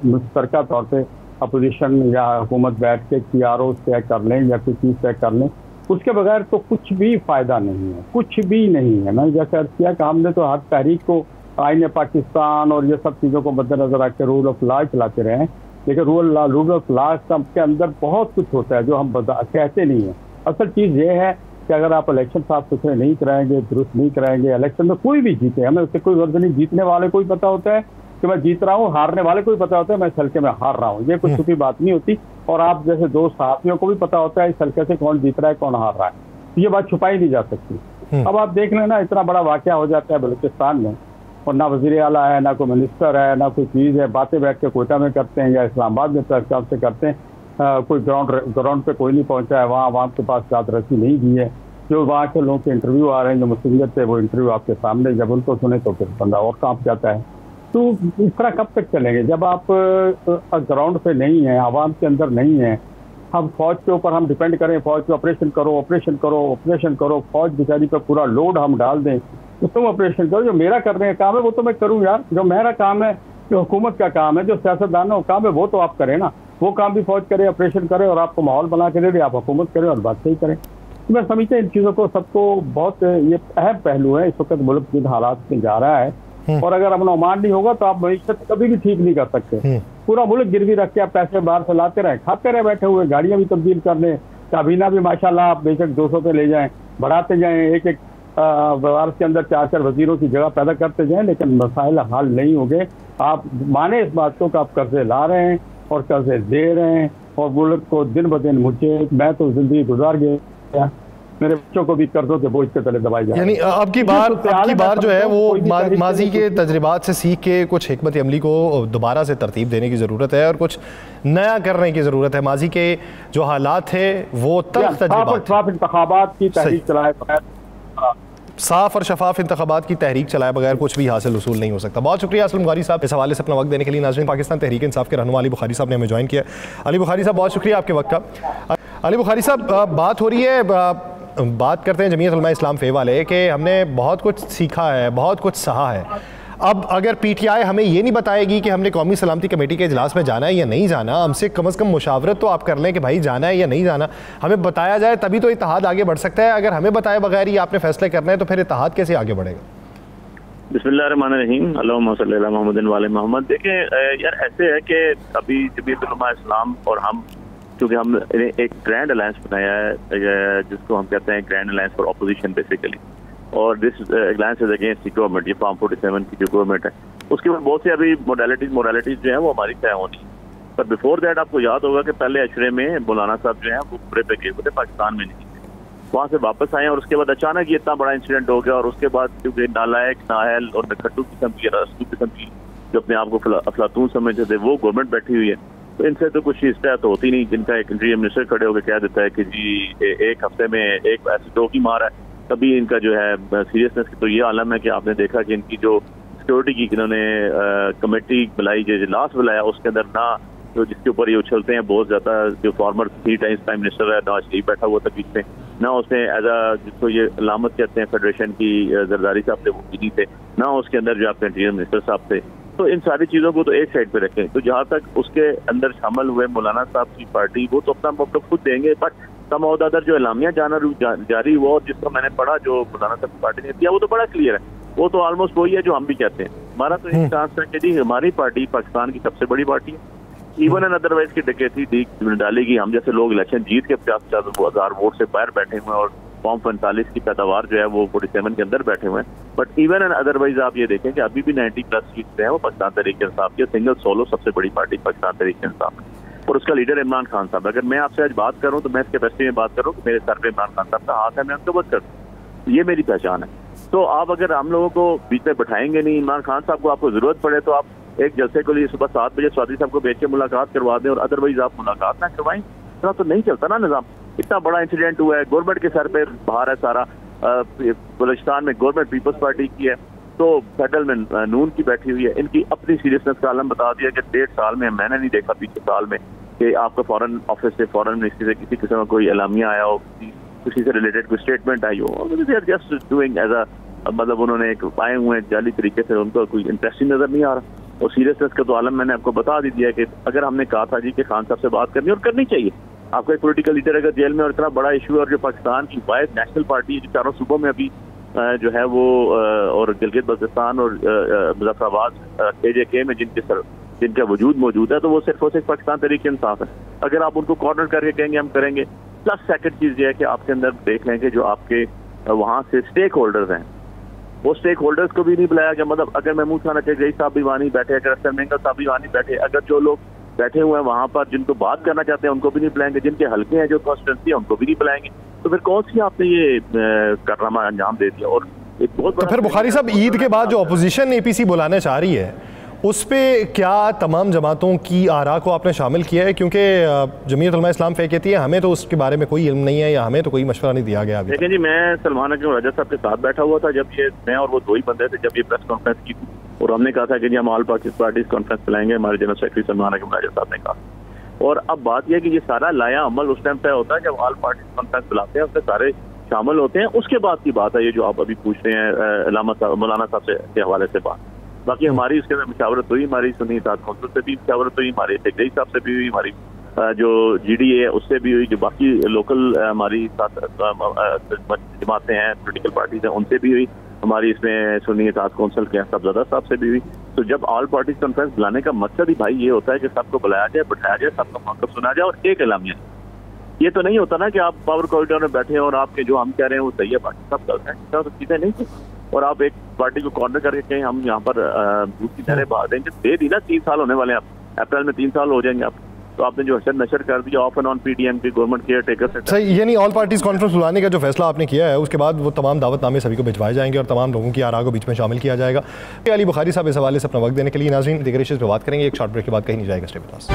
मुश्तरका तौर पर अपोजिशन या हुकूमत बैठ के PRO तय कर लें या कोई चीज़ तय कर लें, उसके बगैर तो कुछ भी फ़ायदा नहीं है, कुछ भी नहीं है। मैंने जैसे अर्ज किया कि हमने तो हर तहरीक को आईन पाकिस्तान और ये सब चीज़ों को मद्देनजर रख के रूल ऑफ लॉ चलाते रहे हैं, लेकिन रूल ऑफ लॉ के अंदर बहुत कुछ होता है जो हम कहते नहीं हैं। असल चीज़ ये है कि अगर आप इलेक्शन साफ सुथरे नहीं कराएंगे, दुरुस्त नहीं कराएंगे, इलेक्शन में कोई भी जीते, हमें उससे कोई गर्ज नहीं। जीतने वाले को ही पता होता है कि मैं जीत रहा हूँ, हारने वाले को भी पता होता है मैं इस हल्के में हार रहा हूँ। ये कोई छुपी बात नहीं होती। और आप जैसे दो साथियों को भी पता होता है इस हल्के से कौन जीत रहा है कौन हार रहा है, ये बात छुपाई नहीं जा सकती। अब आप देख लेना इतना बड़ा वाकया हो जाता है बलूचिस्तान में और ना वज़ीर आला है, ना कोई मिनिस्टर है, ना कोई चीज़ है, बातें बैठ के कोयटा में करते हैं या इस्लामाबाद में प्रेस क्लब से करते हैं। कोई ग्राउंड पे कोई नहीं पहुंचा है, वहाँ के पास दादरसी नहीं दी है। जो वहाँ के लोगों के इंटरव्यू आ रहे हैं जो मुस्लिमियत थे वो इंटरव्यू आपके सामने, जब उनको सुने तो फिर बंदा और कांप जाता है। तो इस तरह कब तक चलेंगे जब आप ग्राउंड पे नहीं है, आवाम के अंदर नहीं है। हम फौज के ऊपर हम डिपेंड करें, फौज पे ऑपरेशन करो ऑपरेशन करो ऑपरेशन करो, फौज बेचारी पर पूरा लोड हम डाल दें तो तुम ऑपरेशन करो। जो मेरा करने का काम है वो तो मैं करूँ यार, जो मेरा काम है, जो हुकूमत का काम है, जो सियासतदानों का काम है वो तो आप करें ना। वो काम भी फौज करे, ऑपरेशन करे और आपको माहौल बना के दे दे, आप हुकूमत करें और बात सही करें। मैं समझते हैं इन चीज़ों को सबको बहुत ये अहम पहलू है इस वक्त मुल्क जिन हालात में जा रहा है। और अगर अमन अमान नहीं होगा तो आप मईशत कभी भी ठीक नहीं कर सकते। पूरा मुल्क गिरवी रख के आप पैसे बाहर से लाते रहे, खाते रहे बैठे हुए, गाड़ियां भी तब्दील कर लें, काबीना भी माशाल्लाह आप बेशक 200 पे ले जाएं, बढ़ाते जाएं, एक एक वार्ड के अंदर 4-4 वजीरों की जगह पैदा करते जाएं, लेकिन मसाइल हल नहीं होंगे। आप माने इस बात को कि आप कर्जे ला रहे हैं और कर्जे दे रहे हैं और मुल्क को दिन ब दिन, मुझे मैं तो जिंदगी गुजार गया, मेरे बच्चों को भी कर्जों के बोझ के तले दबाई जाए। यानी अब की बार जो है वो माजी के तजर्बात से सीख के कुछ हिकमत अमली को दोबारा से तरतीब देने की ज़रूरत है और कुछ नया करने की ज़रूरत है। माजी के जो हालात थे वो साफ इंतखाबात की तहरीक चलाए बगैर, साफ और शफाफ इंतखाबात की तहरीक चलाए बगैर कुछ भी हासिल वसूल नहीं हो सकता। बहुत शुक्रिया असलम बुखारी साहब इस हवाले से अपना वक्त देने के लिए। नाज़रीन, पाकिस्तान तहरीक इंसाफ के रहनुमा अली बुखारी साहब ने हमें ज्वाइन किया। अली बुखारी साहब बहुत शुक्रिया आपके वक्त का। अली बुखारी साहब, बात हो रही है, बात करते हैं जमीयत उलमा इस्लाम फे वाले कि हमने बहुत कुछ सीखा है, बहुत कुछ सहा है। अब अगर PTI हमें ये नहीं बताएगी कि हमने कौमी सलामती कमेटी के इजलास में जाना है या नहीं जाना, हमसे कम से कम मुशावरत तो आप कर लें कि भाई जाना है या नहीं जाना, हमें बताया जाए तभी तो इत्तेहाद आगे बढ़ सकता है। अगर हमें बताए बगैर ही आपने फैसले करना है तो फिर इत्तेहाद कैसे आगे बढ़ेगा? बिस्मिल्लाहिर्रहमानिर्रहीम, अल्लाहुम्मा सल्ली अला मुहम्मदिन व आले मोहम्मद। देखिए यार, ऐसे है कि अभी जमीयत उलमा इस्लाम और हम, क्योंकि हम एक ग्रैंड अलायंस बनाया है जिसको हम कहते हैं grand alliance for opposition basically, और this alliance is against the government. ये फॉर्म 47 की जो गवर्नमेंट है उसके बाद बहुत से अभी मोडालिटीज जो है वो हमारी तय होनी है। पर बिफोर दैट आपको याद होगा कि पहले अशरे में मौलाना साहब जो है वो पूरे पे गए हुए थे, पाकिस्तान में नहीं थे, वहाँ से वापस आए और उसके बाद अचानक ये इतना बड़ा इंसिडेंट हो गया। और उसके बाद क्योंकि नालायक, नाअहल और नखट्टू किस्म की, रसूल किस्म की जो अपने आप को अफलातून समझते थे वो गवर्नमेंट बैठी हुई है, तो इनसे तो कुछ इस्तेहा तो होती नहीं। जिनका एक इंटीरियर मिनिस्टर खड़े होकर कह देता है कि जी एक हफ्ते में एक ऐसे दो की मार है, तभी इनका जो है सीरियसनेस की तो ये आलम है कि आपने देखा कि इनकी जो सिक्योरिटी की इन्होंने कमेटी बुलाई, जो इजलास बुलाया, उसके अंदर ना जो जिसके ऊपर ये उछलते हैं बहुत ज्यादा, जो फॉर्मर 3 टाइम्स प्राइम मिनिस्टर है नवाज शरीफ बैठा हुआ था बीच में, ना उसने एज अ जिसको ये अलामत कहते हैं फेडरेशन की जरदारी साहब थे वो भी थे, ना उसके अंदर जो आपके इंटीरियर मिनिस्टर साहब थे। तो इन सारी चीज़ों को तो एक साइड पे रखें। तो जहाँ तक उसके अंदर शामिल हुए मौलाना साहब की पार्टी, वो तो अपना मतलब खुद देंगे, बट तमाउदादर जो एलामिया जारी हुआ और जिसको मैंने पढ़ा जो मौलाना साहब की पार्टी ने किया वो तो बड़ा क्लियर है, वो तो ऑलमोस्ट वही है जो हम भी कहते हैं। हमारा तो एक चांस है कि जी हमारी पार्टी पाकिस्तान की सबसे बड़ी पार्टी है, इवन एंड अदरवाइज की डकैती डालेगी। हम जैसे लोग इलेक्शन जीत के 50,000 वोट से बाहर बैठे हुए हैं और फॉर्म 45 की पैदावार जो है वो 47 के अंदर बैठे हुए हैं, बट इवन एंड अदरवाइज आप ये देखें कि अभी भी 90+ सीट्स हैं वो पाकिस्तान तहरीक इंसाफ की, सिंगल सोलो सबसे बड़ी पार्टी पाकिस्तान तहरीक इंसाफ की, और उसका लीडर इमरान खान साहब। अगर मैं आपसे आज बात करूं तो मैं इस कैपेसिटी में बात करूं कि मेरे सर पे इमरान खान साहब का हाथ है, मैं उनको बात करूँ, ये मेरी पहचान है। तो आप अगर हम लोगों को बीच में बैठाएंगे नहीं, इमरान खान साहब को आपको जरूरत पड़े तो आप एक जलसे के लिए सुबह 7 बजे चौधरी साहब को भेज के मुलाकात करवा दें और अदरवाइज आप मुलाकात ना करवाएं, तो नहीं चलता ना निजाम। इतना बड़ा इंसिडेंट हुआ है, गवर्नमेंट के सर पे बाहर है सारा, बलूचिस्तान में गवर्नमेंट पीपल्स पार्टी की है, तो फेडरल में नून की बैठी हुई है। इनकी अपनी सीरियसनेस का आलम बता दिया कि 1.5 साल में मैंने नहीं देखा पिछले साल में कि आपका फॉरेन ऑफिस से, फॉरेन मिनिस्ट्री से किसी किस्म का कोई एलामिया आया हो, किसी से रिलेटेड कोई स्टेटमेंट आई हो। They are just doing as a, मतलब उन्होंने एक आए हुए हैं जाली तरीके से, उनको कोई इंटरेस्ट ही नजर नहीं आ रहा। और सीरियसनेस का तो आलम मैंने आपको बता दी दिया कि अगर हमने कहा था जी कि खान साहब से बात करनी और करनी चाहिए। आपका एक पॉलिटिकल लीडर अगर जेल में और इतना बड़ा इशू है, और जो पाकिस्तान की वाहिद नेशनल पार्टी है जो चारों सूबों में अभी जो है वो और गिलगित बल्तिस्तान और मुजफ्फराबाद KJK में जिनका वजूद मौजूद है, तो वो सिर्फ और सिर्फ पाकिस्तान तहरीक इंसाफ है। अगर आप उनको कॉर्नर करके कहेंगे हम करेंगे। प्लस सेकंड चीज ये है कि आपके अंदर देख लें कि जो आपके वहाँ से स्टेक होल्डर्स हैं, वो स्टेक होल्डर्स को भी नहीं बुलाया गया। मतलब अगर महमूद खान अचगई साहब भी वहाँ नहीं बैठे, अगर अफसर मेंगल साहब भी वहाँ नहीं बैठे, अगर जो लोग बैठे हुए हैं वहाँ पर जिनको बात करना चाहते हैं उनको भी नहीं बुलाएंगे, जिनके हल्के हैं जो कॉन्स्टिट्यूंसी है उनको भी नहीं बुलाएंगे, तो फिर कौन सी आपने ये कारनामा अंजाम दे दिया। और एक बहुत तो फिर बुखारी साहब, ईद के बाद जो अपोजिशन APC बुलाना चाह रही है, उस पर क्या तमाम जमातों की आरा को आपने शामिल किया है? क्योंकि जमीयत उलमा इस्लाम कहती है हमें तो उसके बारे में कोई इल्म नहीं है या हमें तो कोई मशवरा नहीं दिया गया। लेकिन जी मैं सलमान अकरम राजा साहब के साथ बैठा हुआ था जब ये, मैं और वो 2 ही बंदे थे जब ये प्रेस कॉन्फ्रेंस की थी, और हमने कहा था कि जी हम ऑल पार्टीज कॉन्फ्रेंस बुलाएंगे, हमारे जनरल सेक्रेटरी सलमान अकरम राजा साहब ने कहा। और अब बात यह है कि ये सारा लाया अमल उस टाइम तय होता है जब ऑल पार्टीज कॉन्फ्रेंस बुलाते हैं, उसमें सारे शामिल होते हैं। उसके बाद की बात है ये जो आप अभी पूछ रहे हैं मौलाना साहब के हवाले से बात। बाकी हमारी उसके अंदर मुशावरत हुई, हमारी सुन्नी इत्तेहाद कौंसिल से भी मुशावरत हुई, हमारे अचगई साहब से भी हुई, हमारी जो GDA है उससे भी हुई, जो बाकी लोकल हमारी साथ जमातें हैं, पोलिटिकल पार्टीज हैं, उनसे भी हुई, हमारी इसमें सुन्नी इत्तेहाद कौंसिल के साहबजादा साहब से भी हुई। तो जब ऑल पार्टीज कॉन्फ्रेंस बुलाने का मकसद ही भाई ये होता है कि सबको बुलाया जाए, बैठाया जाए, सबका मौक़िफ़ सुना जाए और एक एलामिया। ये तो नहीं होता ना कि आप पावर कॉरिडोर में बैठे हैं और आपके जो हम कह रहे हैं वो सही है, बाकी सब गलत है, तो चीजें नहीं थी। और आप एक पार्टी को कॉर्नर करके कहें हम यहाँ पर दूसरी तरह बात देंगे, दे दी ना 3 साल होने वाले हैं, आप अप्रैल में 3 साल हो जाएंगे आप। तो आपने जो हशर नशर कर दिया ऑफ एंड ऑन PDM के गवर्नमेंट केयर टेकर से। सही, यानी ऑल पार्टीज कॉन्फ्रेंस बुलाने का जो फैसला आपने किया है उसके बाद वो तमाम दावतनामे सभी को भिजवाए जाएंगे और तमाम लोगों की आरा को बीच में शामिल किया जाएगा। अली बुखारी साहब इस हवाले से अपना वक्त देने के लिए नाज़रीन दीगर इश्यूज़ पे बात करेंगे। एक शॉर्ट ब्रेक के बाद कहीं नहीं जाएगा, स्टे विद अस।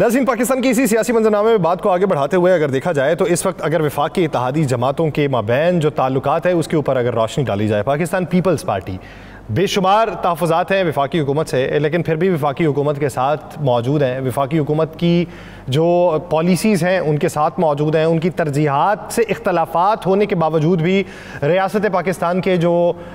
नाज़रीन, पाकिस्तान की इसी सियासी मंजरनामे में बात को आगे बढ़ाते हुए अगर देखा जाए तो इस वक्त अगर वफाकी इत्तेहादी जमातों के माबैन जो ताल्लुकात है उसके ऊपर अगर रोशनी डाली जाए, पाकिस्तान पीपल्स पार्टी बेशुमार तहफ़्फ़ुज़ात हैं वफाकी हुकूमत से, लेकिन फिर भी वफाकी हुकूमत के साथ मौजूद हैं, वफाकी हुकूमत की जो पॉलिसीज़ हैं उनके साथ मौजूद हैं, उनकी तरजीहात से इख्तलाफात होने के बावजूद भी रियासत पाकिस्तान के जो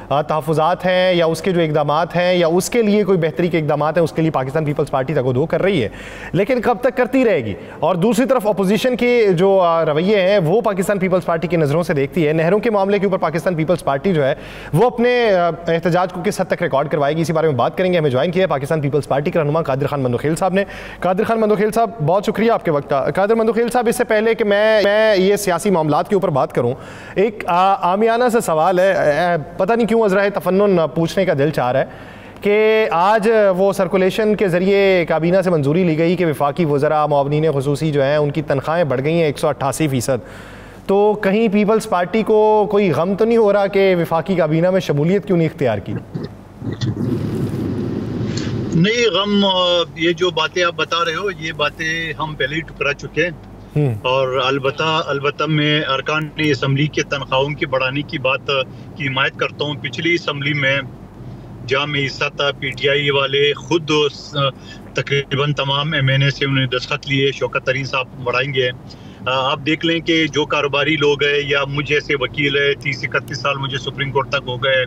तहफ़्फ़ुज़ात हैं या उसके जो इक़दामात हैं या उसके लिए कोई बेहतरी के इक़दामात हैं उसके लिए पाकिस्तान पीपल्स पार्टी तगोदो कर रही है, लेकिन कब तक करती रहेगी। और दूसरी तरफ अपोजिशन के जो रवैये हैं वो पाकिस्तान पीपल्स पार्टी की नज़रों से देखती है। नहरों के मामले के ऊपर पाकिस्तान पीपल्स पार्टी जो है वो अपने एहतजाज को किस हद तक रिकॉर्ड करवाएगी, इसी बारे में बात करेंगे। हमें ज्वाइन किया है पाकिस्तान पीपल्स पार्टी के रहनुमा कादिर खान मंदोखेल साहब ने। कादिर खान मंदोखेल साहब, बहुत शुक्रिया आपके वक्त का। कादिर मंदोखेल साहब, इससे पहले कि मैं ये सियासी मामलात के ऊपर बात करूं, एक आमियाना सा सवाल है, पता नहीं क्यों अज़राए तफन्नुन पूछने का दिल चाह रहा है कि आज वो सर्कुलेशन के ज़रिए काबीना से मंजूरी ली गई कि वफाकी वज़रा मुआवनीन ख़ुसूसी जो हैं उनकी तनख्वाहें बढ़ गई हैं 188%। तो कहीं पीपल्स पार्टी को कोई गम तो नहीं हो रहा कि वफाकी काबीना में शमूलियत क्यों नहीं इख्तियार की? नहीं, गम, ये जो बातें आप बता रहे हो ये बातें हम पहले ही ठुकरा चुके हैं। और अलबत्ता मैं अरकान असम्बली के तनख्वाहों की बढ़ाने की बात की हिमायत करता हूँ। पिछली असम्बली में जहाँ में हिस्सा था, PTI वाले खुद तकरीबन तमाम MNA से उन्होंने दस्तखत लिए, शौकत तरीन साहब बढ़ाएंगे। आप देख लें कि जो कारोबारी लोग हैं या मुझ जैसे वकील है, 30-31 साल मुझे सुप्रीम कोर्ट तक हो गए,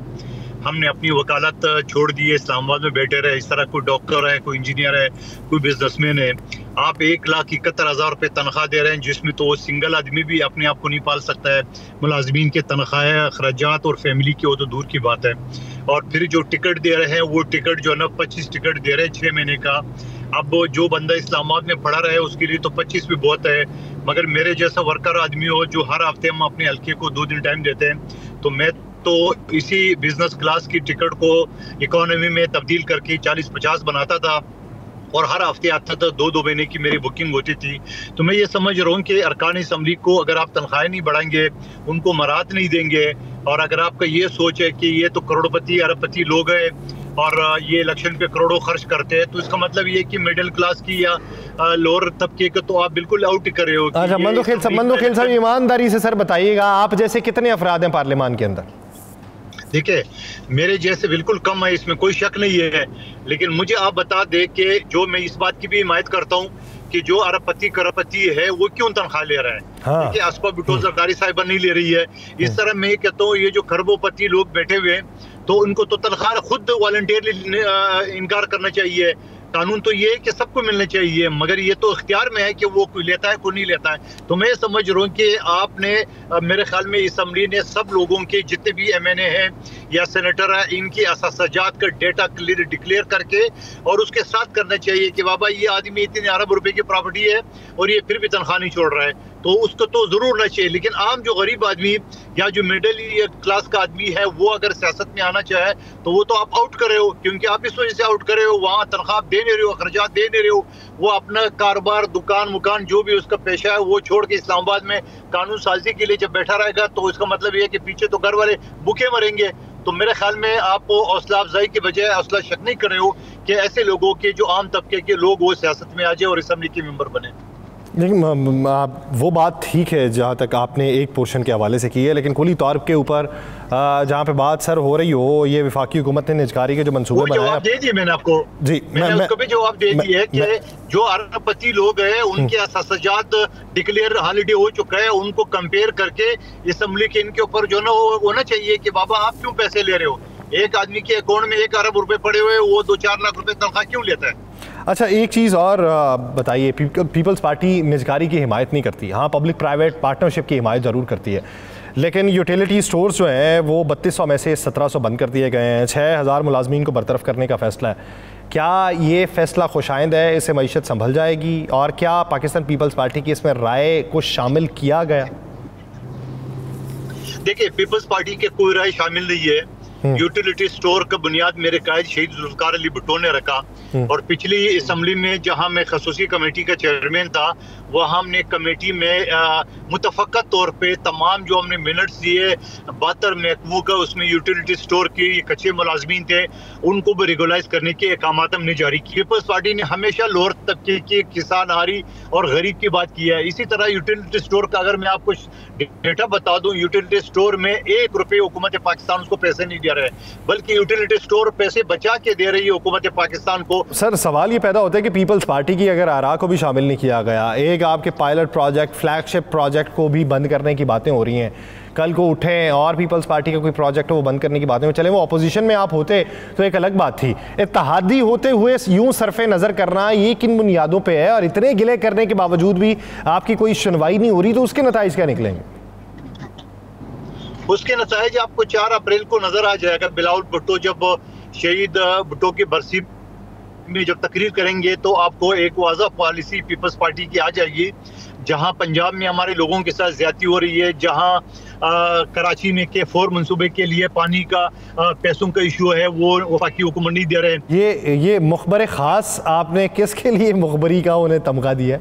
हमने अपनी वकालत छोड़ दी है, इस्लामाबाद में बैठे रहे। इस तरह कोई डॉक्टर है, कोई इंजीनियर है, कोई बिजनेसमैन है, आप 1,71,000 रुपये तनख्वाह दे रहे हैं, जिसमें तो सिंगल आदमी भी अपने आप को नहीं पाल सकता है। मुलाजमीन के तनख्वाहें, अखराजात और फैमिली की वो तो दूर की बात है। और फिर जो टिकट दे रहे हैं वो टिकट जो है ना 25 टिकट दे रहे हैं 6 महीने का। अब जो बंदा इस्लामाबाद में पढ़ा रहा है उसके लिए तो 25 भी बहुत है, मगर मेरे जैसा वर्कर आदमी हो जो हर हफ्ते हम अपने हल्के को 2 दिन टाइम देते हैं, तो मैं तो इसी बिजनेस क्लास की टिकट को इकोनॉमी में तब्दील करके 40-50 बनाता था। और हर हफ्ते आता था, 2-2 महीने की मेरी बुकिंग होती थी। तो मैं ये समझ रहा हूँ कि अरकान असम्बली को अगर आप तनख्वाहें नहीं बढ़ाएंगे, उनको मराहत नहीं देंगे, और अगर आपका ये सोच है कि ये तो करोड़पति अरबपति लोग हैं और ये इलेक्शन पे करोड़ों खर्च करते हैं, तो इसका मतलब ये कि मिडिल क्लास की या लोअर तबके को तो आप बिल्कुल आउट कर रहे हो। अच्छा, मंदोखेल साहब ईमानदारी से सर बताइएगा, आप जैसे कितने अफराद हैं पार्लियामान के अंदर? देखिए, मेरे जैसे बिल्कुल कम है, इसमें कोई शक नहीं है, लेकिन मुझे आप बता दें कि जो मैं इस बात की भी हिमायत करता हूँ कि जो अरबपति करोड़पति है वो क्यों तनख्वाह ले रहा है। हाँ। देखिए, असफा भुट्टो जरदारी साहिबा नहीं ले रही है। इस तरह मैं कहता हूँ ये जो खरबोपति लोग बैठे हुए हैं, तो उनको तो तनख्वाह खुद वॉलंटियरली इनकार करना चाहिए। कानून तो ये है कि सबको मिलने चाहिए, मगर ये तो इख्तियार में है कि वो कोई लेता है कोई नहीं लेता है। तो मैं समझ रहा हूँ कि आपने मेरे ख्याल में असम्बली ने सब लोगों के जितने भी MNA हैं या सेनेटर हैं, इनकी असाजात का डेटा डिक्लेयर करके और उसके साथ करना चाहिए कि बाबा ये आदमी इतने अरब रुपए की प्रॉपर्टी है और ये फिर भी तनख्वाह नहीं छोड़ रहा है, तो उसको तो जरूर ना चाहिए। लेकिन आम जो गरीब आदमी या जो मिडिल क्लास का आदमी है वो अगर सियासत में आना चाहे तो वो तो आप आउट कर रहे हो, क्योंकि आप इस वजह से आउट कर रहे हो, वहाँ तनख्वाह दे नहीं रहे हो, खर्चात दे नहीं रहे हो। वो अपना कारोबार, दुकान मुकान जो भी उसका पेशा है वो छोड़ के इस्लामाबाद में कानून साजी के लिए जब बैठा रहेगा, तो इसका मतलब ये है कि पीछे तो घर वाले भूखे मरेंगे। तो मेरे ख्याल में आप हौसला अफजाई के बजाय हौसला शक नहीं कर रहे हो कि ऐसे लोगों के जो आम तबके के लोग वो सियासत में आ जाए और असम्बली के मेंबर बने। लेकिन वो बात ठीक है जहाँ तक आपने एक पोर्शन के हवाले से की है, लेकिन कुली तौर के ऊपर जहाँ पे बात सर हो रही हो, ये वफाकी हुकूमत ने निजकारी के जो मंसूबे बनाए दे दिए मैंने आपको। जी, मैंने उसको भी जवाब दे दिया कि जो अरबपति लोग हैं उनके असाजात डिक्लेयर हॉलीडे हो चुका है, उनको कंपेयर करके असम्बली के इनके ऊपर जो ना होना चाहिए कि बाबा आप क्यों पैसे ले रहे हो। एक आदमी के अकाउंट में 1 अरब रुपए पड़े हुए, वो 2-4 लाख रुपए तनख्वाह क्यों लेता है? अच्छा, एक चीज़ और बताइए, पीपल्स पार्टी निजकारी की हिमायत नहीं करती, हाँ पब्लिक प्राइवेट पार्टनरशिप की हिमायत ज़रूर करती है, लेकिन यूटिलिटी स्टोर्स जो हैं वो 3200 में से 1700 बंद कर दिए गए हैं। 6000 मुलाजमीन को बरतरफ करने का फैसला है। क्या ये फैसला खुशाइंद है? इससे मईशत संभल जाएगी? और क्या पाकिस्तान पीपल्स पार्टी की इसमें राय को शामिल किया गया? देखिए, पीपल्स पार्टी के कोई राय शामिल नहीं है। यूटिलिटी स्टोर का बुनियाद मेरे कायद शहीद जुल्फकार अली भुट्टो ने रखा, और पिछली असम्बली में जहां मैं खसूसी कमेटी का चेयरमैन था, वहाँ हमने कमेटी में मुतफ़क्का तौर पे तमाम जो हमने मिनट्स दिए 72 महकमों का, उसमें यूटिलिटी स्टोर की कच्चे मुलाजमीन थे उनको भी रेगुलाइज करने के अहकामात हमने जारी किए। पीपल्स पार्टी ने हमेशा लोअर तबके के किसान, आरी और गरीब की बात की है। इसी तरह यूटिलिटी स्टोर का अगर मैं आपको डेटा बता दूं, यूटिलिटी स्टोर में 1 रुपये हुकूमत पाकिस्तान उसको पैसे नहीं दे रहे, बल्कि यूटिलिटी स्टोर पैसे बचा के दे रही है हुकूमत पाकिस्तान को। सर, सवाल ये पैदा होता है कि पीपल्स पार्टी की अगर आरा को भी शामिल नहीं किया गया, एक आपके पायलट प्रोजेक्ट, फ्लैगशिप प्रोजेक्ट को भी बंद करने की बातें हो रही हैं, कल को उठें और पीपल्स पार्टी का कोई प्रोजेक्ट हो वो बंद करने की बातें हो, चले वो अपोजिशन में आप होते तो एक अलग बात थी। इत्तेहादी होते हुए यूं सरफे नज़र करना, ये किन बुनियादों पे है? और इतने गिले करने के बावजूद भी आपकी कोई सुनवाई नहीं हो रही, तो उसके नताइज क्या निकलेंगे? उसके नताइज आपको 4 अप्रैल को नजर आ जाएगा। बिलावल भुट्टो जब शहीद भुट्टो की बरसी में जब तकरीर करेंगे तो आपको एक वाज़ा पॉलिसी पीपल्स पार्टी की आ जाएगी। जहां पंजाब में हमारे लोगों के साथ ज्यादती हो रही है, जहां कराची में K4 मंसूबे के लिए पानी का पैसों का इशू है, वो वफाकी हुकूमत नहीं दे रहे हैं। ये मुखबर खास आपने किसके लिए मुखबरी का उन्हें तमगा दिया?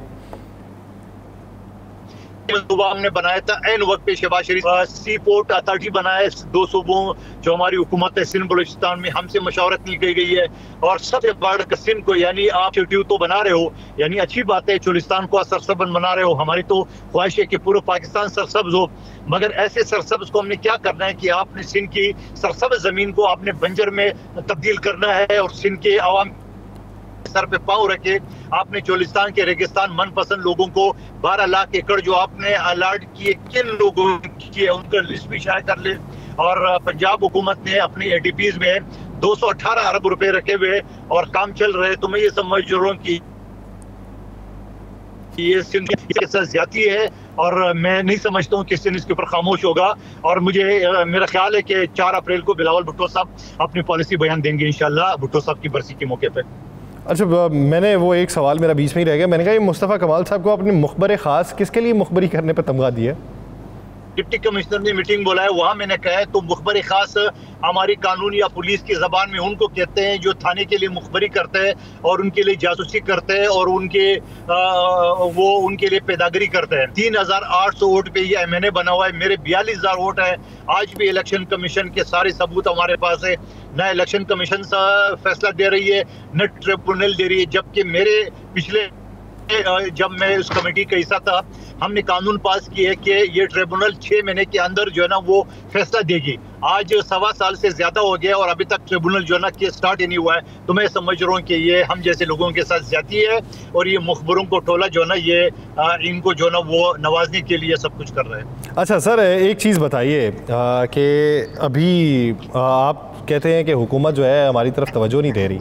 मंसूबा हमने बनाया था एन वक्त पे शहबाज शरीफ सी पोर्ट अथॉरिटी बनाया है 2 सूबों जो हमारी हुकूमत है सिंध बलूचिस्तान में, हमसे मशवरत नहीं की गई है। और सबसे बढ़कर सिंध को, यानी आप शेड्यूल तो बना रहे हो, यानी अच्छी बात है, चुलिस्तान को सरसब्ज बना रहे हो, हमारी तो ख्वाहिश है कि पूरा पाकिस्तान सरसब्ज हो, मगर ऐसे सरसब्ज को हमने क्या करना है कि आपने सिंध की सरसब्ज जमीन को आपने बंजर में तब्दील करना है, और सिंध के आवाम सर पे पांव रखे आपने चोलिस्तान के रेगिस्तान मनपसंद लोगों को 12 लाख एकड़ जो आपने अलाट किए किन लोगों की है उनका लिस्ट भी शायद कर ले। और पंजाब हुकूमत ने अपनी एडीपीज में 218 अरब रुपए रखे हुए और काम चल रहे। तो मैं ये समझ रहा हूँ कि ये सिंध के साथ ज्यादती है, और मैं नहीं समझता हूँ कि सिंध इसके ऊपर खामोश होगा। और मुझे मेरा ख्याल है कि 4 अप्रैल को बिलावल भुट्टो साहब अपनी पॉलिसी बयान देंगे इंशाल्लाह भुट्टो साहब की बरसी के मौके पर। अच्छा, मैंने वो एक सवाल मेरा बीच में ही रह गया, मैंने कहा ये मुस्तफ़ा कमाल साहब को अपने मुखबर ख़ास किसके लिए मुखबरी करने पर तमगा दिया? डिप्टी कमिश्नर ने मीटिंग बुलाया, वहाँ मैंने कहा तो मुखबरी खास हमारी कानून या पुलिस की जबान में उनको कहते हैं जो थाने के लिए मुखबरी करते हैं और उनके लिए जासूसी करते हैं और वो उनके लिए पेदागरी करते हैं। 3800 वोट पे ये MNA बना हुआ है, मेरे 42,000 वोट है। आज भी इलेक्शन कमीशन के सारे सबूत हमारे पास है। न इलेक्शन कमीशन फैसला दे रही है, न ट्रिब्यूनल दे रही है, जबकि मेरे पिछले जब मैं उस कमेटी का हिस्सा था, हमने कानून पास किया है कि ये ट्रिब्यूनल 6 महीने के अंदर जो है ना वो फैसला देगी। आज 1.25 साल से ज्यादा हो गया और अभी तक ट्रिब्यूनल जो है ना केस स्टार्ट ही नहीं हुआ है। तो मैं समझ रहा हूँ कि ये हम जैसे लोगों के साथ ज्यादती है और ये मुखबरों को टोला जो है ना ये इनको जो है ना वो नवाजने के लिए सब कुछ कर रहे हैं। अच्छा सर, एक चीज़ बताइए कि अभी आप कहते हैं कि हुकूमत जो है हमारी तरफ तवज्जो नहीं दे रही,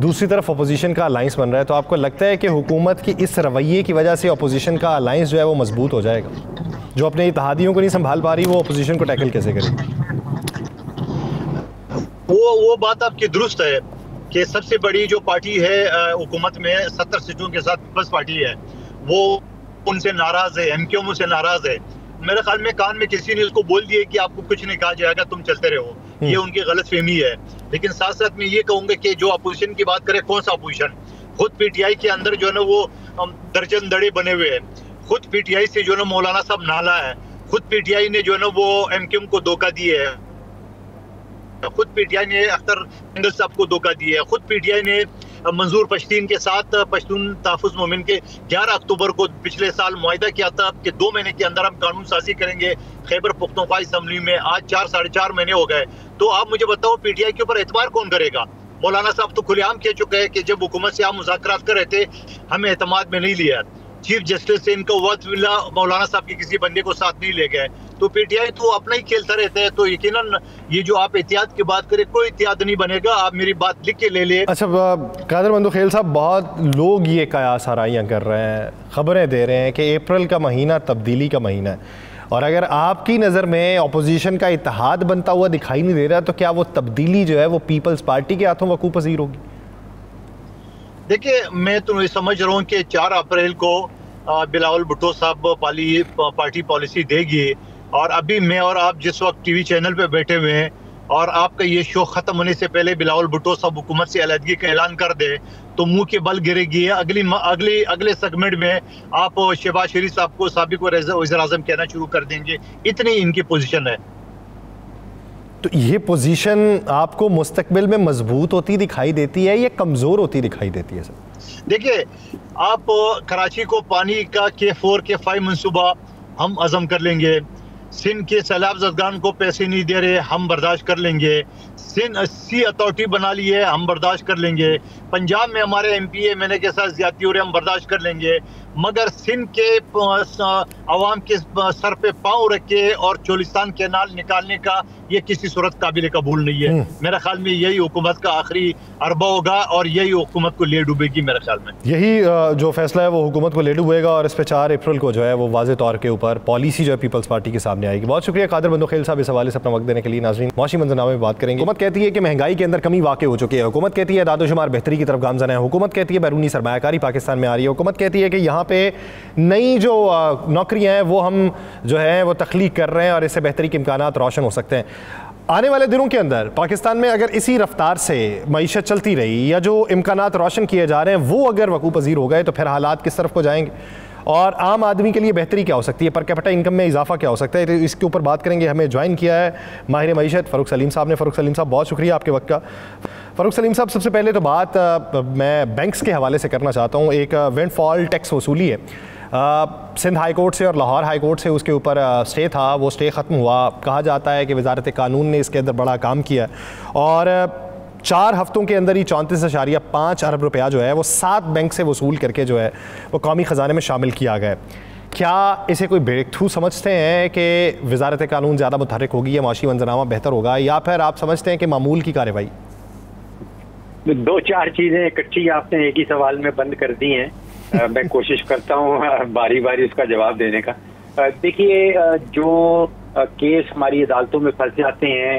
दूसरी तरफ अपोजिशन का अलाइंस बन रहा है, तो आपको लगता है कि हुकूमत की इस रवैये की वजह से अपोजिशन का अलाइंस जो है वो मजबूत हो जाएगा? जो अपने इत्तेहादियों को नहीं संभाल पा रही वो अपोजिशन को टैकल कैसे करेगी? वो बात आपकी दुरुस्त है कि सबसे बड़ी जो पार्टी है हुकूमत में 70 सीटों के साथ पीपल्स पार्टी है, वो उनसे नाराज है, MQM से नाराज है। मेरे ख्याल में कान में किसी ने उसको बोल दिया कि आपको कुछ नहीं कहा जाएगा, तुम चलते रहो। ये उनकी गलत फहमी है। लेकिन साथ साथ में ये कहूंगा कि जो अपोजिशन की बात करें, कौन सा अपोजिशन? खुद PTI के अंदर जो है ना वो दर्जन दड़े बने हुए हैं। खुद PTI से जो है ना मौलाना साहब नाला है। खुद PTI ने जो है ना वो MQM को धोखा दिए है। खुद PTI ने अख्तर सिंगल साहब को धोखा दिया है। खुद PTI ने मंजूर पश्तीन के साथ पश्तून तहफ़्फ़ुज़ मोमिन के 11 अक्टूबर को पिछले साल मुआहिदा किया था कि 2 महीने के अंदर हम कानून साजी करेंगे खैबर पख्तूनख्वा असम्बली में। आज 4 साढ़े 4 महीने हो गए। तो आप मुझे बताओ PTI के ऊपर एतबार कौन करेगा? मौलाना साहब तो खुलेआम कह चुके हैं कि जब हुकूमत से आप मुज़ाकरात कर रहे थे हमें एतमाद में नहीं लिया। चीफ जस्टिस से इनका वक्त मिला, मौलाना साहब के किसी बंदे को साथ नहीं ले गए। तो PTI तो अपना ही खेलता रहता है। तो यकीनन ये जो आप एहतियात की बात करें, कोई एहतियात नहीं बनेगा। आप मेरी बात लिख के ले ले। अच्छा कादर मंदो खेल साहब, बहुत लोग ये कयास आराइयाँ कर रहे हैं, खबरें दे रहे हैं कि अप्रैल का महीना तब्दीली का महीना है, और अगर आपकी नज़र में अपोजिशन का इत्तेहाद बनता हुआ दिखाई नहीं दे रहा, तो क्या वो तब्दीली जो है वो पीपल्स पार्टी के हाथों वकूफ़ पज़ीर होगी? देखिए, मैं तो ये समझ रहा हूँ कि 4 अप्रैल को बिलावल भुट्टो साहब पार्टी पॉलिसी देगी, और अभी मैं और आप जिस वक्त टीवी चैनल पे बैठे हुए हैं और आपका ये शो ख़त्म होने से पहले बिलावल भुट्टो साहब हुकूमत से अलहदगी का ऐलान कर दे तो मुंह के बल गिरेगी। अगले सेगमेंट में आप शहबाज शरीफ साहब को साबिक वज़ीर-ए-आज़म कहना शुरू कर देंगे। इतनी इनकी पोजीशन है। तो ये पोजीशन आपको मुस्तकबिल में मजबूत होती दिखाई देती है या कमज़ोर होती दिखाई देती है सर? देखिए, आप कराची को पानी का K4 K5 मंसूबा हम अज़म कर लेंगे। सिंध के सैलाब ज़दगान को पैसे नहीं दे रहे, हम बर्दाश्त कर लेंगे। सिंध सी अथॉरिटी बना ली है, हम बर्दाश्त कर लेंगे। पंजाब में हमारे MPA मैंने के साथ ज्यादती हो रही है, हम बर्दाश्त कर लेंगे। मगर सिंध के अवाम के सर पे पाँव रख के और चोलिस्तान कैनाल निकालने का ये किसी सूरत काबिल कबूल नहीं है। मेरे ख्याल में यही हुकूमत का आखिरी अरबा होगा और यही हुकूमत को ले डूबेगी। मेरे ख्याल में यही जो फैसला है वो हुकूमत को ले डूबेगा और इस पर 4 अप्रैल को जो है वो वाज़े तौर के ऊपर पॉलिसी जो है पीपल्स पार्टी के सामने आएगी। बहुत शुक्रिया कादर मंदो खेल साहब इस हवाले से अपना वक्त देने के लिए। नाज़रीन, मौशी मंजरनामे में बात करेंगे। हुकूमत कहती है कि महंगाई के अंदर कमी वाक़ हो चुकी है। हुकूमत कहती है दादोशुमार बेहतरी की तरफ गामज़न है। हुकूमत कहती है बैरूनी सरमायाकारी पाकिस्तान में आ रही है। हुकूमत कहती है कि यहाँ पे नई जो नौकरियाँ हैं वो हम जो है वो तख्लीक कर रहे हैं और इससे बेहतरी के इम्कानात रोशन हो सकते हैं। आने वाले दिनों के अंदर पाकिस्तान में अगर इसी रफ्तार से मईशत चलती रही या जो इम्कानात रोशन किए जा रहे हैं वो अगर वकूफ़ पज़ीर हो गए तो फिर हालात किस तरफ को जाएंगे और आम आदमी के लिए बेहतरी क्या हो सकती है, पर कैपिटा इनकम में इजाफा क्या हो सकता है, तो इसके ऊपर बात करेंगे। हमें ज्वाइन किया है माहिर मईशत फ़ारूक सलीम साहब ने। फ़ारूक सलीम साहब, बहुत शुक्रिया आपके वक्त का। फ़ारूक सलीम साहब, सबसे पहले तो बात मैं बैंक्स के हवाले से करना चाहता हूँ। एक विंडफॉल टैक्स वसूली है, सिंध हाई कोर्ट से और लाहौर हाई कोर्ट से उसके ऊपर स्टे था, वो स्टे ख़त्म हुआ। कहा जाता है कि वज़ारत कानून ने इसके अंदर बड़ा काम किया और 4 हफ्तों के अंदर ही 34.5 अरब रुपया जो है वो 7 बैंक से वसूल करके जो है वो कौमी ख़जाने में शामिल किया गया। क्या इसे कोई ब्रेक थ्रू समझते हैं कि वज़ारत कानून ज़्यादा मुतहरिक होगी या माशी मंजरनामा बेहतर होगा, या फिर आप समझते हैं कि मामूल की कार्रवाई? 2-4 चीज़ें इकट्ठी आपने एक ही सवाल में बंद कर दी हैं। मैं कोशिश करता हूँ बारी बारी उसका जवाब देने का। देखिए, जो केस हमारी अदालतों में फंस जाते हैं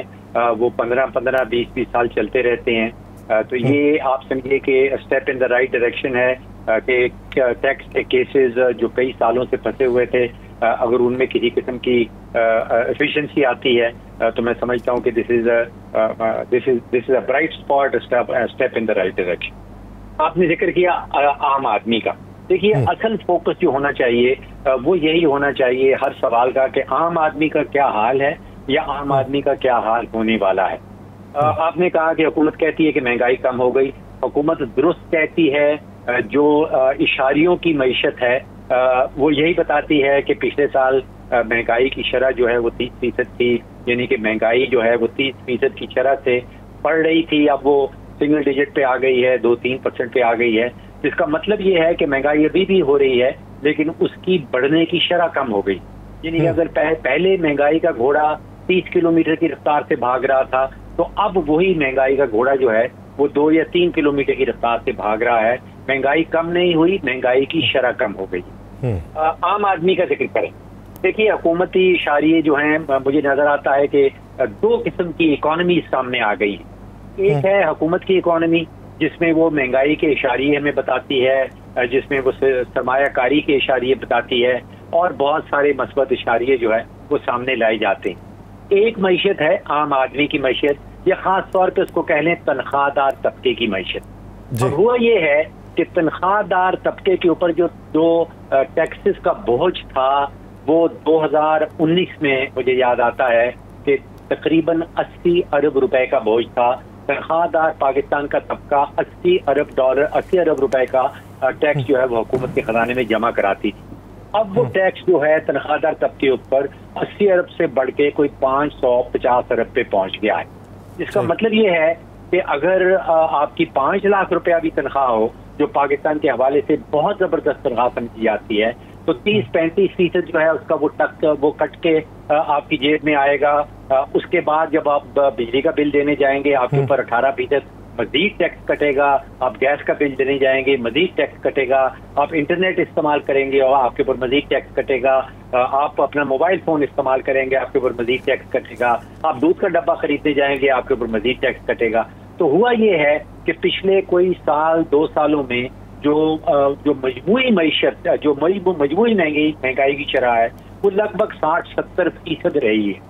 वो 15-15, 20-20 साल चलते रहते हैं। तो ये आप समझिए कि step in the right direction है कि टैक्स के केसेस जो कई सालों से फंसे हुए थे अगर उनमें किसी किस्म की एफिशिएंसी आती है तो मैं समझता हूँ कि this is a bright spot, step in the right direction. आपने जिक्र किया आम आदमी का। देखिए, असल फोकस जो होना चाहिए वो यही होना चाहिए हर सवाल का कि आम आदमी का क्या हाल है या आम आदमी का क्या हाल होने वाला है। आपने कहा कि हुकूमत कहती है कि महंगाई कम हो गई। हुकूमत दुरुस्त कहती है, जो इशारियों की मईशत है वो यही बताती है कि पिछले साल महंगाई की शरह जो है वो 30% थी, यानी कि महंगाई जो है वो 30% की शरह से बढ़ रही थी, अब वो सिंगल डिजिट पे आ गई है, 2-3% पे आ गई है। जिसका मतलब ये है कि महंगाई अभी भी हो रही है लेकिन उसकी बढ़ने की शरह कम हो गई। यानी कि अगर पहले महंगाई का घोड़ा 30 किलोमीटर की रफ्तार से भाग रहा था तो अब वही महंगाई का घोड़ा जो है वो 2 या 3 किलोमीटर की रफ्तार से भाग रहा है। महंगाई कम नहीं हुई, महंगाई की शरह कम हो गई। आम आदमी का जिक्र करें, देखिए हुकूमती इशारे जो हैं मुझे नजर आता है कि 2 किस्म की इकोनॉमी सामने आ गई है। एक है हुकूमत की इकोनॉमी जिसमें वो महंगाई के इशारे हमें बताती है, जिसमें वो सरमायाकारी के इशारे बताती है और बहुत सारे मस्बत इशारे जो है वो सामने लाए जाते हैं। एक मईशत है आम आदमी की मईशत, या खास तौर पे उसको कह लें तनख्वाहदार तबके की मईशत। और हुआ ये है कि तनख्वाहदार तबके के ऊपर जो 2 टैक्सेस का बोझ था वो 2019 में मुझे याद आता है कि तकरीबन 80 अरब रुपए का बोझ था। तनख्वाहदार पाकिस्तान का तबका $80 अरब रुपए का टैक्स जो है वो हुकूमत के खजाने में जमा कराती थी। अब वो टैक्स जो है तनख्वाहदार तबके ऊपर 80 अरब से बढ़ के कोई 550 अरब पे पहुंच गया है। इसका मतलब ये है कि अगर आपकी 5 लाख रुपया भी तनख्वाह हो, जो पाकिस्तान के हवाले से बहुत जबरदस्त तनख्वाह समझी जाती है, तो 30-35% जो है उसका वो कट के आपकी जेब में आएगा। उसके बाद जब आप बिजली का बिल देने जाएंगे आपके ऊपर 18% मजीद टैक्स कटेगा। आप गैस का बिल देने जाएंगे मजीद टैक्स कटेगा। आप इंटरनेट इस्तेमाल करेंगे और आपके ऊपर मजीद टैक्स कटेगा। आप अपना मोबाइल फोन इस्तेमाल करेंगे आपके ऊपर मजीद टैक्स कटेगा। आप दूध का डब्बा खरीदने जाएंगे आपके ऊपर मजीद टैक्स कटेगा। तो हुआ ये है कि पिछले कोई 2 सालों में जो मजमूई मईशत, जो मजमूई महंगाई की शरह है वो लगभग 60-70% रही है।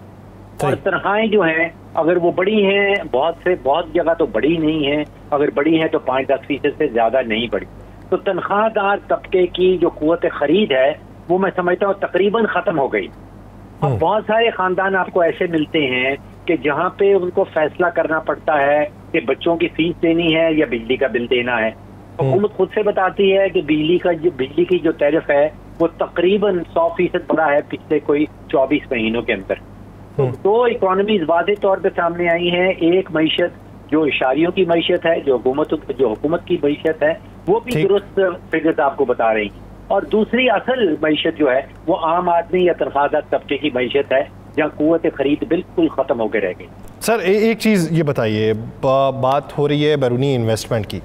और तनख्वाहें जो हैं अगर वो बड़ी हैं, बहुत जगह तो बड़ी नहीं है, अगर बड़ी हैं तो 5-10% से ज्यादा नहीं बढ़ी। तो तनख्वाहदार तबके की जो कुव्वत खरीद है वो मैं समझता हूँ तकरीबन खत्म हो गई। अब बहुत सारे खानदान आपको ऐसे मिलते हैं कि जहाँ पे उनको फैसला करना पड़ता है कि बच्चों की फीस देनी है या बिजली का बिल देना है। हुकूमत खुद से बताती है कि बिजली की जो टैरिफ है वो तकरीबन 100% बढ़ा है पिछले कोई 24 महीनों के अंदर। तो 2 इकोनॉमीज वादे तौर पे सामने आई हैं। एक मईशत जो इशारियों की मईशत है, जो हुकूमत की मईशत है वो भी दुरुस्त फिगर्स आपको बता रही हैं, और दूसरी असल मईशत जो है वो आम आदमी या तनख्वाहदार तबके की मईशत है जहाँ कुव्वत खरीद बिल्कुल खत्म होकर रह गई। सर एक चीज़ ये बताइए, बात हो रही है बैरूनी इन्वेस्टमेंट की।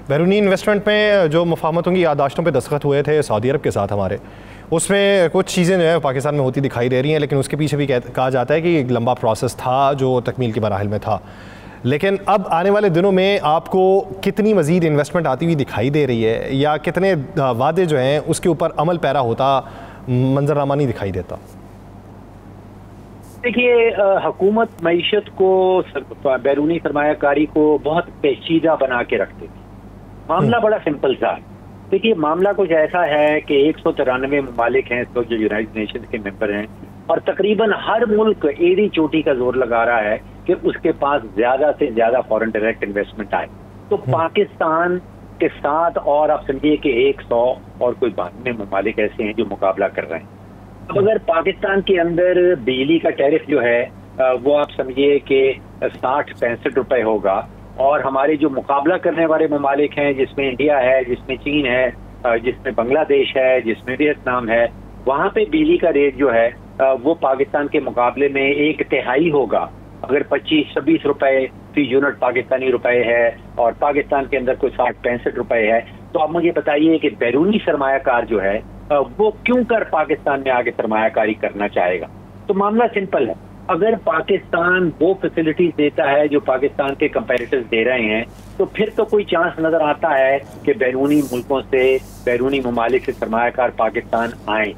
बैरूनी इन्वेस्टमेंट में जो मुफाहमतों की यादाश्तों पे दस्तखत हुए थे सऊदी अरब के साथ हमारे, उसमें कुछ चीज़ें जो है पाकिस्तान में होती दिखाई दे रही हैं, लेकिन उसके पीछे भी कहा जाता है कि एक लंबा प्रोसेस था जो तकमील के मराहिल में था। लेकिन अब आने वाले दिनों में आपको कितनी मज़ीद इन्वेस्टमेंट आती हुई दिखाई दे रही है, या कितने वादे जो हैं उसके ऊपर अमल पैरा होता मंजरनामा नहीं दिखाई देता? देखिए, हुकूमत मईशत को, बैरूनी सरमायाकारी को बहुत पेचीदा बना के रखती थी। मामला बड़ा सिंपल था। देखिए, मामला कुछ ऐसा है कि 193 ममालिक हैं इस वक्त जो यूनाइटेड नेशंस के मेंबर हैं, और तकरीबन हर मुल्क एड़ी चोटी का जोर लगा रहा है कि उसके पास ज्यादा से ज्यादा फॉरेन डायरेक्ट इन्वेस्टमेंट आए। तो पाकिस्तान के साथ और आप समझिए कि 100 और कोई 92 ममालिक ऐसे हैं जो मुकाबला कर रहे हैं। अब अगर पाकिस्तान के अंदर बिजली का टैरिफ जो है वो आप समझिए कि 60-65 रुपए होगा, और हमारे जो मुकाबला करने वाले ममालिक हैं जिसमें इंडिया है, जिसमें चीन है, जिसमें बांग्लादेश है, जिसमें वियतनाम है, वहाँ पे बिजली का रेट जो है वो पाकिस्तान के मुकाबले में 1/3 होगा। अगर 25-26 रुपए फी यूनिट पाकिस्तानी रुपए है और पाकिस्तान के अंदर कोई 60-65 रुपए है, तो आप मुझे बताइए कि बैरूनी सरमायाकार जो है वो क्यों कर पाकिस्तान में आगे सरमायाकारी करना चाहेगा? तो मामला सिंपल है। अगर पाकिस्तान वो फैसिलिटीज देता है जो पाकिस्तान के कंपेटिटर्स दे रहे हैं, तो फिर तो कोई चांस नजर आता है कि बैरूनी मुल्कों से, बैरूनी ममालिक से सरमायाकार पाकिस्तान आए।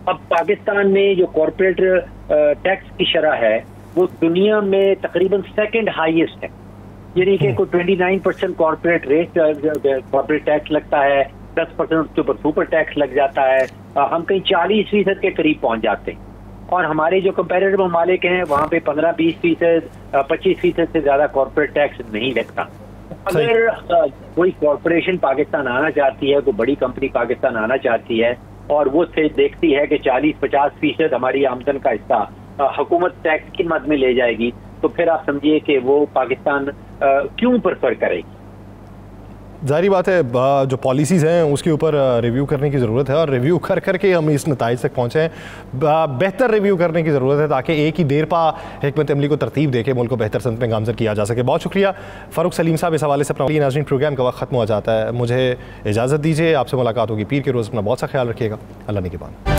अब पाकिस्तान में जो कॉर्पोरेट टैक्स की शरह है वो दुनिया में तकरीबन सेकंड हाईएस्ट है, यानी कि कोई 29% कॉर्पोरेट रेट कॉर्पोरेट टैक्स लगता है, 10% उसके ऊपर सुपर टैक्स लग जाता है, हम कहीं 40% के करीब पहुंच जाते हैं। और हमारे जो कंपेरेटिव ममालिक हैं वहाँ पे 15-20%, 25% से ज्यादा कॉर्पोरेट टैक्स नहीं लगता। अगर कोई कॉर्पोरेशन पाकिस्तान आना चाहती है, कोई बड़ी कंपनी पाकिस्तान आना चाहती है और वो से देखती है कि 40-50% हमारी आमदन का हिस्सा हुकूमत टैक्स की मद में ले जाएगी, तो फिर आप समझिए कि वो पाकिस्तान क्यों प्रेफर करेगी। जाहिर बात है जो पॉलिसीज़ हैं उसके ऊपर रिव्यू करने की ज़रूरत है और रिव्यू कर करके हम इस नताइज तक पहुँचे हैं। बेहतर रिव्यू करने की ज़रूरत है ताकि एक ही देर पा हिकमत अमली को तरतीब देके मुल्क को बेहतर समत में गामजन किया जा सके। बहुत शुक्रिया फ़ारूक सलीम साहब, इस हवाले से अपना नाज़रीन प्रोग्राम का वक्त ख़त्म हो जाता है, मुझे इजाज़त दीजिए। आपसे मुलाकात होगी पीर के रोज़। अपना बहुत सा ख्याल रखिएगा। अल्लाह निगहबान।